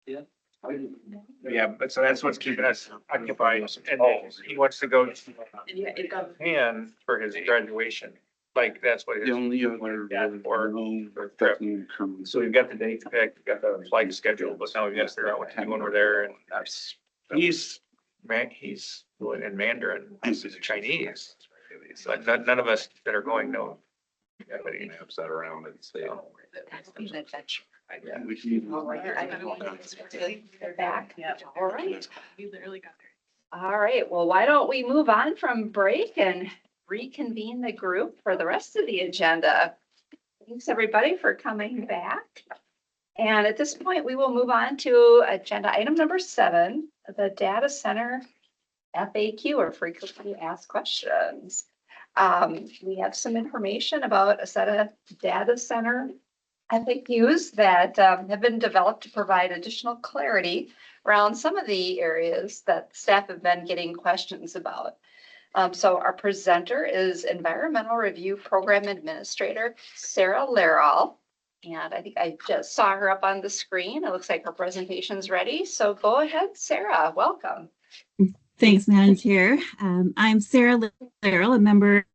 Yeah, but so that's what's keeping us occupied, and he wants to go to Japan for his graduation. Like, that's what his. The only other. Trip. So we've got the dates picked, we've got the flight scheduled, but now we've got to figure out what time when we're there, and he's fluent in Mandarin, he's Chinese. So none of us that are going know. Yeah, but he maps that around and say. That's been an adventure. All They're back. Yeah. All right. You literally got there. All right. Well, why don't we move on from break and reconvene the group for the rest of the agenda? Thanks, everybody, for coming back. And at this point, we will move on to agenda item number 7, the data center FAQ, or frequently asked questions. We have some information about a set of data center FAQs that have been developed to provide additional clarity around some of the areas that staff have been getting questions about. So our presenter is Environmental Review Program Administrator, Sarah Laral. And I think I just saw her up on the screen. It looks like her presentation's ready. So go ahead, Sarah, welcome. Thanks, Madam Chair. I'm Sarah Laral, a member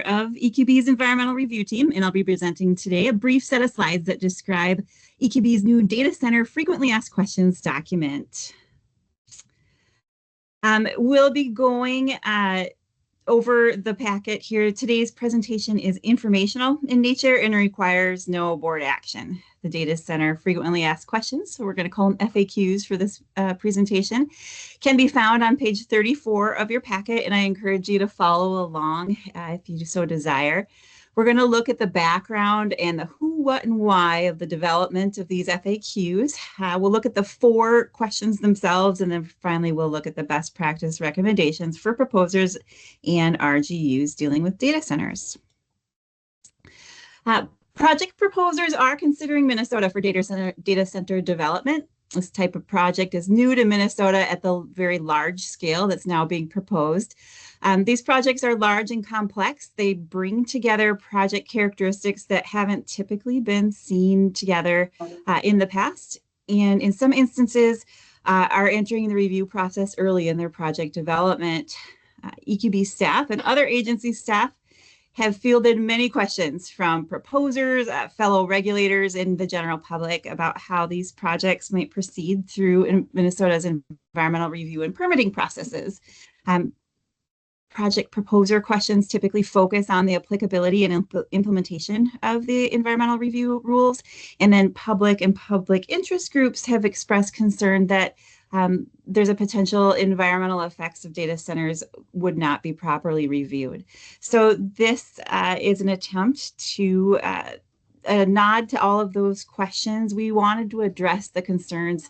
of EQB's Environmental Review Team, and I'll be presenting today a brief set of slides that describe EQB's new Data Center Frequently Asked Questions document. We'll be going over the packet here. Today's presentation is informational in nature and requires no board action. The Data Center Frequently Asked Questions, so we're going to call them FAQs for this presentation, can be found on page 34 of your packet, and I encourage you to follow along if you so desire. We're going to look at the background and the who, what, and why of the development of these FAQs. We'll look at the 4 questions themselves, and then finally we'll look at the best practice recommendations for proposers and RGUs dealing with data centers. Project proposers are considering Minnesota for data center development. This type of project is new to Minnesota at the very large scale that's now being proposed. These projects are large and complex. They bring together project characteristics that haven't typically been seen together in the past, and in some instances are entering the review process early in their project development. EQB staff and other agency staff have fielded many questions from proposers, fellow regulators, and the general public about how these projects might proceed through Minnesota's environmental review and permitting processes. Project proposer questions typically focus on the applicability and implementation of the environmental review rules, and then public and public interest groups have expressed concern that there's a potential environmental effects of data centers would not be properly reviewed. So this is an attempt to nod to all of those questions. We wanted to address the concerns,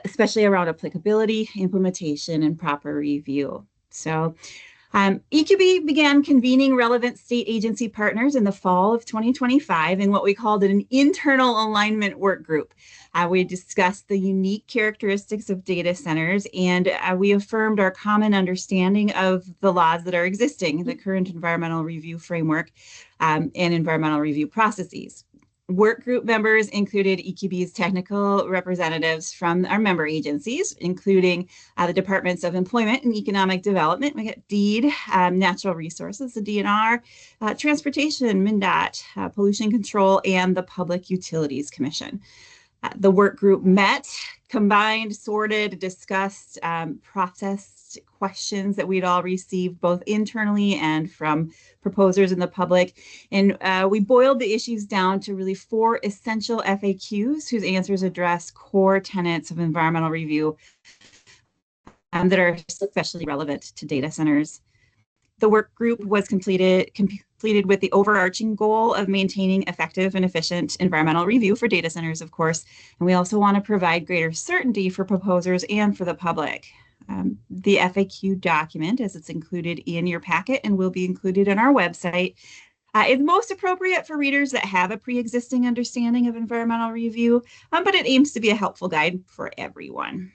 especially around applicability, implementation, and proper review. So EQB began convening relevant state agency partners in the fall of 2025 in what we called an internal alignment work group. We discussed the unique characteristics of data centers, and we affirmed our common understanding of the laws that are existing, the current environmental review framework and environmental review processes. Work group members included EQB's technical representatives from our member agencies, including the Departments of Employment and Economic Development, we got DEED, Natural Resources, the DNR, Transportation, MnDOT, Pollution Control, and the Public Utilities Commission. The work group met, combined, sorted, discussed, processed questions that we'd all received both internally and from proposers in the public. And we boiled the issues down to really 4 essential FAQs whose answers address core tenets of environmental review that are especially relevant to data centers. The work group was completed with the overarching goal of maintaining effective and efficient environmental review for data centers, of course. And we also want to provide greater certainty for proposers and for the public. The FAQ document, as it's included in your packet and will be included on our website, is most appropriate for readers that have a pre-existing understanding of environmental review, but it aims to be a helpful guide for everyone.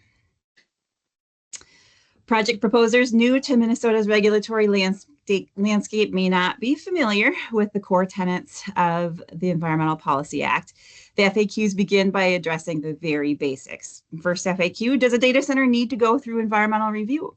Project proposers new to Minnesota's regulatory landscape may not be familiar with the core tenets of the Environmental Policy Act. The FAQs begin by addressing the very basics. First FAQ, does a data center need to go through environmental review?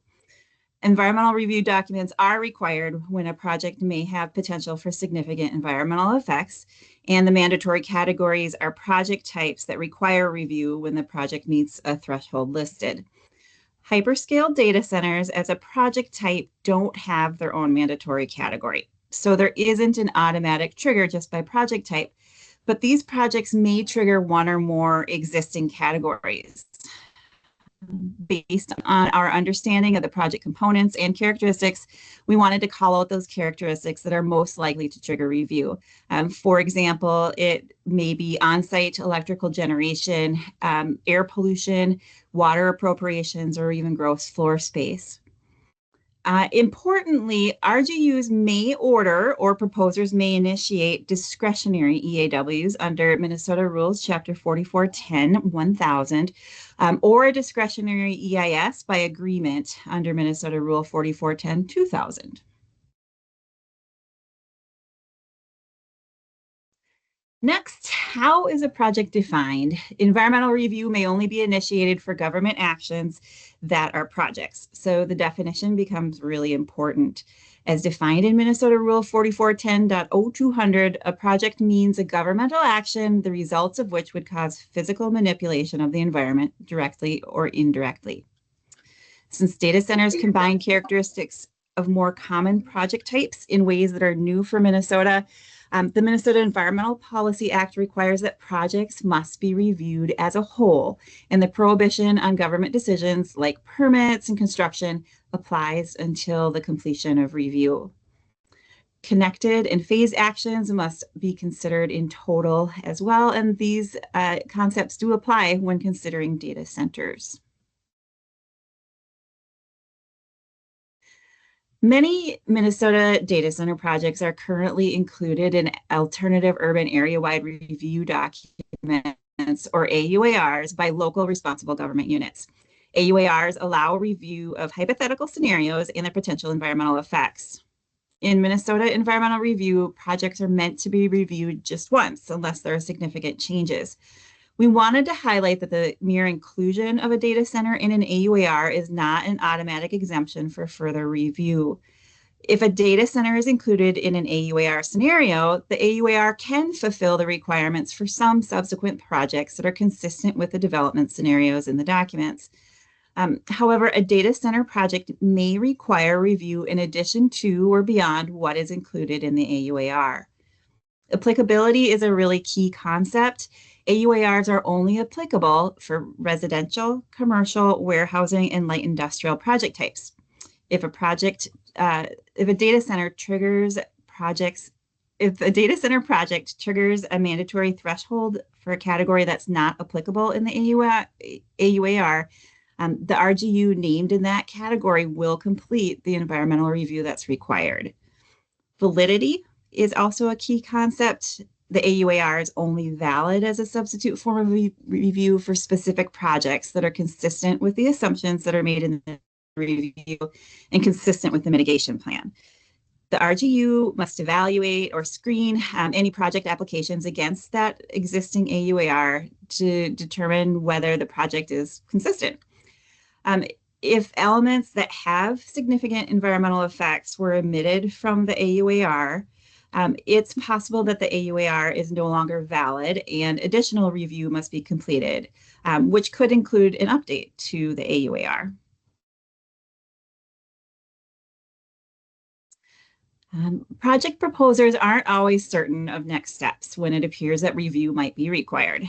Environmental review documents are required when a project may have potential for significant environmental effects, and the mandatory categories are project types that require review when the project meets a threshold listed. Hyperscale data centers as a project type don't have their own mandatory category. So there isn't an automatic trigger just by project type, but these projects may trigger one or more existing categories. Based on our understanding of the project components and characteristics, we wanted to call out those characteristics that are most likely to trigger review. For example, it may be on-site electrical generation, air pollution, water appropriations, or even gross floor space. Importantly, RGUs may order or proposers may initiate discretionary EAWs under Minnesota Rules Chapter 4410-1000 or a discretionary EIS by agreement under Minnesota Rule 4410-2000. Next, how is a project defined? Environmental review may only be initiated for government actions that are projects. So the definition becomes really important. As defined in Minnesota Rule 4410.0200, a project means a governmental action, the results of which would cause physical manipulation of the environment directly or indirectly. Since data centers combine characteristics of more common project types in ways that are new for Minnesota, the Minnesota Environmental Policy Act requires that projects must be reviewed as a whole, and the prohibition on government decisions like permits and construction applies until the completion of review. Connected and phase actions must be considered in total as well, and these concepts do apply when considering data centers. Many Minnesota data center projects are currently included in alternative urban area-wide review documents, or AUARs, by local responsible government units. AUARs allow review of hypothetical scenarios and their potential environmental effects. In Minnesota environmental review, projects are meant to be reviewed just once unless there are significant changes. We wanted to highlight that the mere inclusion of a data center in an AUAR is not an automatic exemption for further review. If a data center is included in an AUAR scenario, the AUAR can fulfill the requirements for some subsequent projects that are consistent with the development scenarios in the documents. However, a data center project may require review in addition to or beyond what is included in the AUAR. Applicability is a really key concept. AUARs are only applicable for residential, commercial, warehousing, and light industrial project types. If a data center project triggers a mandatory threshold for a category that's not applicable in the AUAR, the RGU named in that category will complete the environmental review that's required. Validity is also a key concept. The AUAR is only valid as a substitute form of review for specific projects that are consistent with the assumptions that are made in the review and consistent with the mitigation plan. The RGU must evaluate or screen any project applications against that existing AUAR to determine whether the project is consistent. If elements that have significant environmental effects were omitted from the AUAR, it's possible that the AUAR is no longer valid and additional review must be completed, which could include an update to the AUAR. Project proposers aren't always certain of next steps when it appears that review might be required.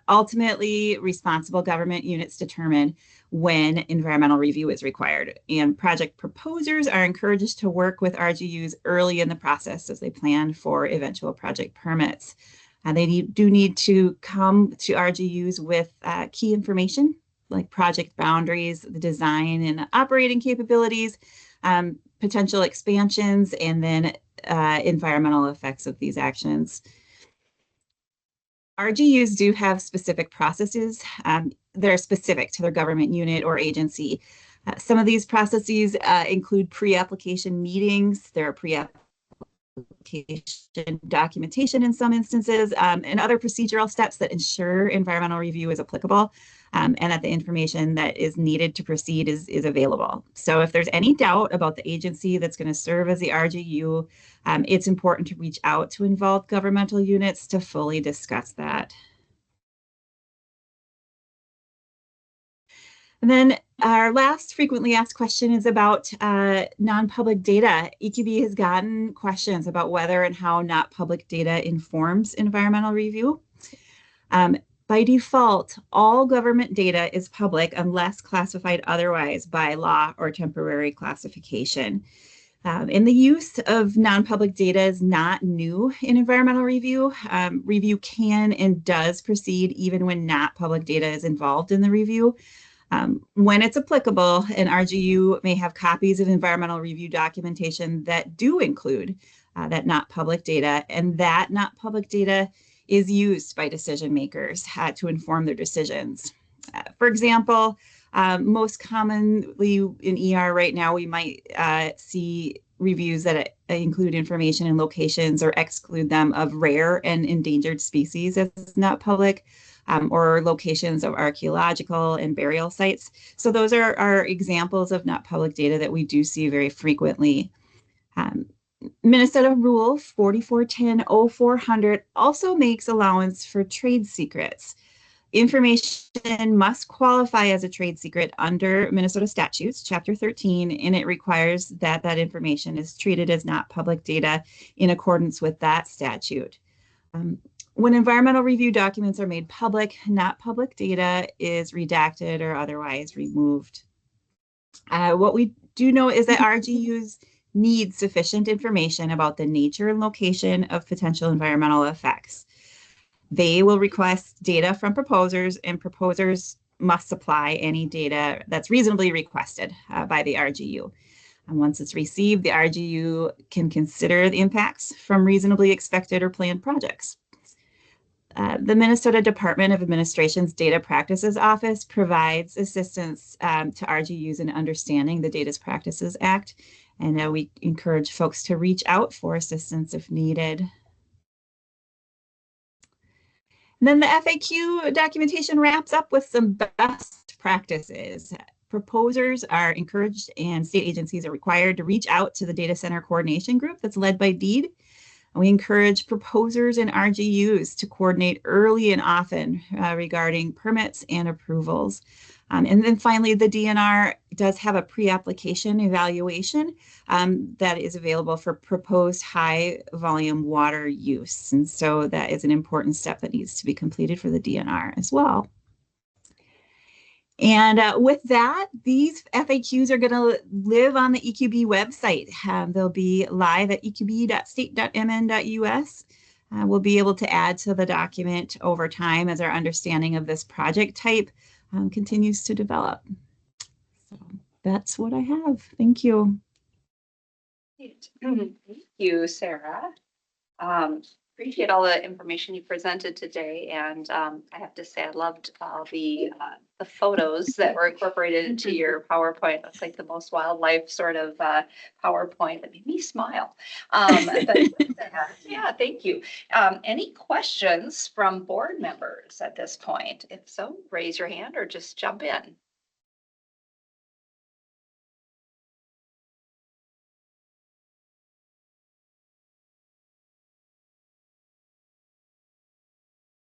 Ultimately, responsible government units determine when environmental review is required, and project proposers are encouraged to work with RGUs early in the process as they plan for eventual project permits. They do need to come to RGUs with key information like project boundaries, the design and operating capabilities, potential expansions, and then environmental effects of these actions. RGUs do have specific processes that are specific to their government unit or agency. Some of these processes include pre-application meetings. There are pre-application documentation in some instances, and other procedural steps that ensure environmental review is applicable, and that the information that is needed to proceed is available. So if there's any doubt about the agency that's going to serve as the RGU, it's important to reach out to involved governmental units to fully discuss that. And then our last frequently asked question is about non-public data. EQB has gotten questions about whether and how not public data informs environmental review. By default, all government data is public unless classified otherwise by law or temporary classification. And the use of non-public data is not new in environmental review. Review can and does proceed even when not public data is involved in the review. When it's applicable, an RGU may have copies of environmental review documentation that do include that not public data, and that not public data is used by decision makers to inform their decisions. For example, most commonly in ER right now, we might see reviews that include information and locations or exclude them of rare and endangered species as not public. Or locations of archaeological and burial sites. So those are examples of not public data that we do see very frequently. Minnesota Rule 4410-0400 also makes allowance for trade secrets. Information must qualify as a trade secret under Minnesota statutes, Chapter 13, and it requires that that information is treated as not public data in accordance with that statute. When environmental review documents are made public, not public data is redacted or otherwise removed. What we do know is that RGUs need sufficient information about the nature and location of potential environmental effects. They will request data from proposers, and proposers must supply any data that's reasonably requested by the RGU. And once it's received, the RGU can consider the impacts from reasonably expected or planned projects. The Minnesota Department of Administration's Data Practices Office provides assistance to RGUs in understanding the Data Practices Act, and we encourage folks to reach out for assistance if needed. And then the FAQ documentation wraps up with some best practices. Proposers are encouraged and state agencies are required to reach out to the Data Center Coordination Group that's led by DEED. We encourage proposers and RGUs to coordinate early and often regarding permits and approvals. And then finally, the DNR does have a pre-application evaluation that is available for proposed high volume water use. And so that is an important step that needs to be completed for the DNR as well. And with that, these FAQs are going to live on the EQB website. They'll be live at eqb.state.mn.us. We'll be able to add to the document over time as our understanding of this project type continues to develop. So that's what I have. Thank you. Thank you, Sarah. Appreciate all the information you presented today, and I have to say I loved all the photos that were incorporated into your PowerPoint. That's like the most wildlife sort of PowerPoint that made me smile. Yeah, thank you. Any questions from board members at this point? If so, raise your hand or just jump in.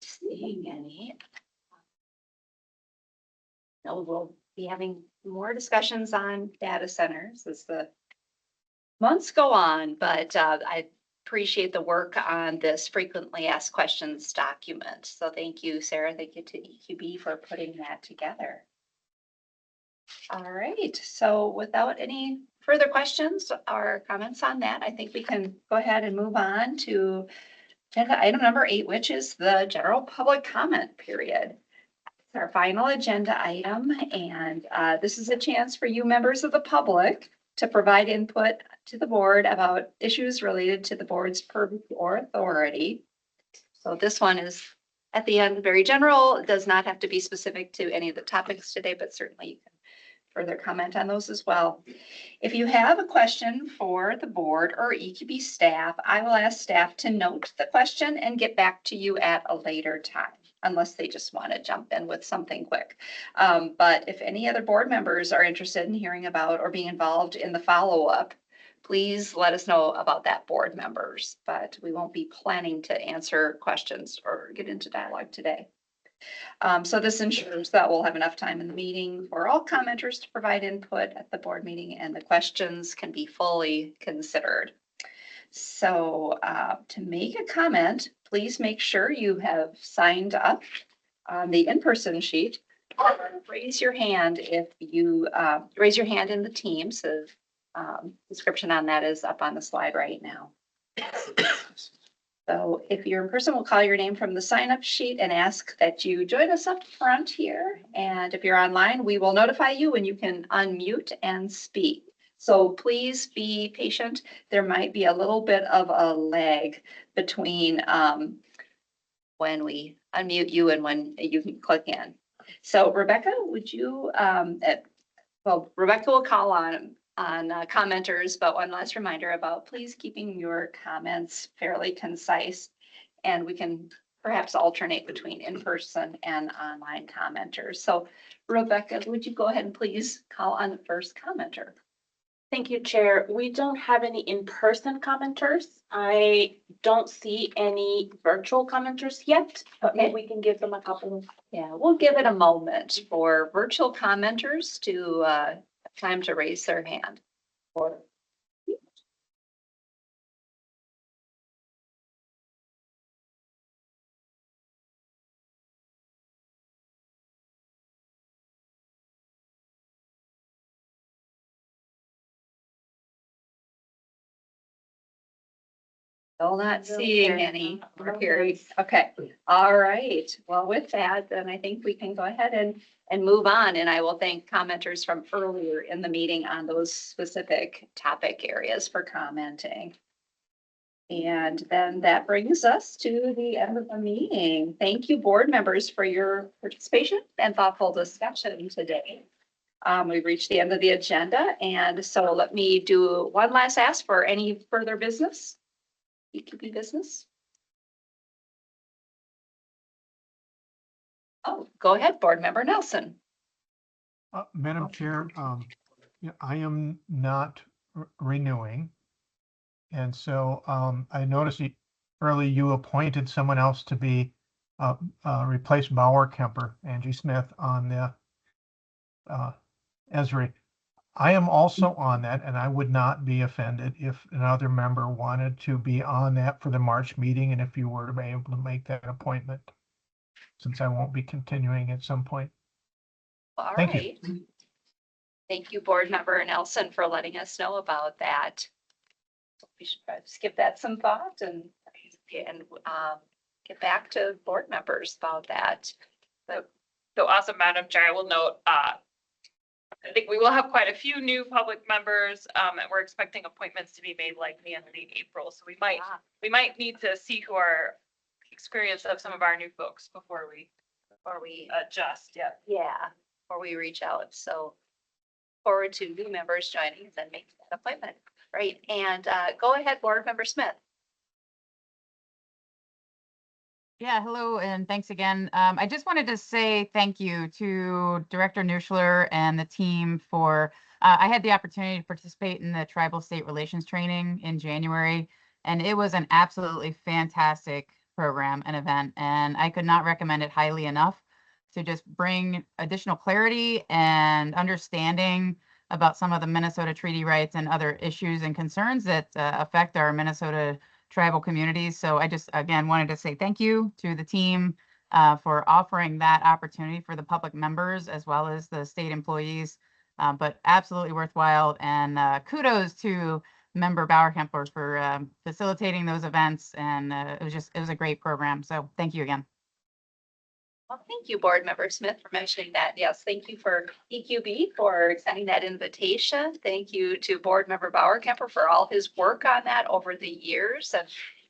Seeing any. No, we'll be having more discussions on data centers as the months go on, but I appreciate the work on this frequently asked questions document. So thank you, Sarah. Thank you to EQB for putting that together. All right, so without any further questions or comments on that, I think we can go ahead and move on to agenda item number 8, which is the general public comment period. It's our final agenda item, and this is a chance for you members of the public to provide input to the board about issues related to the board's purview or authority. So this one is at the end very general. It does not have to be specific to any of the topics today, but certainly you can further comment on those as well. If you have a question for the board or EQB staff, I will ask staff to note the question and get back to you at a later time, unless they just want to jump in with something quick. But if any other board members are interested in hearing about or being involved in the follow-up, please let us know about that, board members, but we won't be planning to answer questions or get into dialogue today. So this ensures that we'll have enough time in the meeting for all commenters to provide input at the board meeting and the questions can be fully considered. So to make a comment, please make sure you have signed up on the in-person sheet. Raise your hand if you raise your hand in the Teams. The description on that is up on the slide right now. So if you're in person, we'll call your name from the sign-up sheet and ask that you join us up front here. And if you're online, we will notify you when you can unmute and speak. So please be patient. There might be a little bit of a lag between when we unmute you and when you can click in. So Rebecca, would you, well, Rebecca will call on commenters, but one last reminder about please keeping your comments fairly concise, and we can perhaps alternate between in-person and online commenters. So Rebecca, would you go ahead and please call on the first commenter? Thank you, Chair. We don't have any in-person commenters. I don't see any virtual commenters yet, but maybe we can give them a couple. Yeah, we'll give it a moment for virtual commenters to time to raise their hand. Still not seeing any. Okay. All right. Well, with that, then I think we can go ahead and move on. And I will thank commenters from earlier in the meeting on those specific topic areas for commenting. And then that brings us to the end of the meeting. Thank you, board members, for your participation and thoughtful discussion today. We've reached the end of the agenda. And so let me do one last ask for any further business. EQB business? Oh, go ahead, board member Nelson. Madam Chair, I am not renewing. And so I noticed early you appointed someone else to be replace Bauer Kemper, Angie Smith, on the Esri. I am also on that, and I would not be offended if another member wanted to be on that for the March meeting, and if you were to be able to make that appointment, since I won't be continuing at some point. All Thank right. you. Thank you, board member Nelson, for letting us know about that. We should just give that some thought and get back to board members about that. So awesome, Madam Chair. I will note, I think we will have quite a few new public members, and we're expecting appointments to be made likely in late April. So we might need to see who are experienced of some of our new folks before we adjust. Yeah. Yeah, before we reach out. So forward to new members joining and making that appointment. Right. And go ahead, board member Smith. Yeah, hello, and thanks again. I just wanted to say thank you to Director Nuschler and the team for, I had the opportunity to participate in the Tribal State Relations training in January, and it was an absolutely fantastic program and event, and I could not recommend it highly enough to just bring additional clarity and understanding about some of the Minnesota treaty rights and other issues and concerns that affect our Minnesota tribal communities. So I just, again, wanted to say thank you to the team for offering that opportunity for the public members as well as the state employees, but absolutely worthwhile. And kudos to member Bauer Kemper for facilitating those events. And it was a great program. So thank you again. Well, thank you, board member Smith, for mentioning that. Yes, thank you for EQB for sending that invitation. Thank you to board member Bauer Kemper for all his work on that over the years.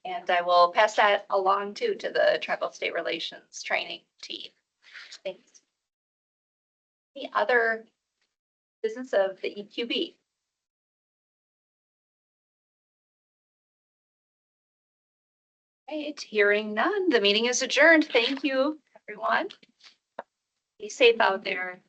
And I will pass that along too to the Tribal State Relations training team. Thanks. Any other business of the EQB? Right, hearing none, the meeting is adjourned. Thank you, everyone. Be safe out there.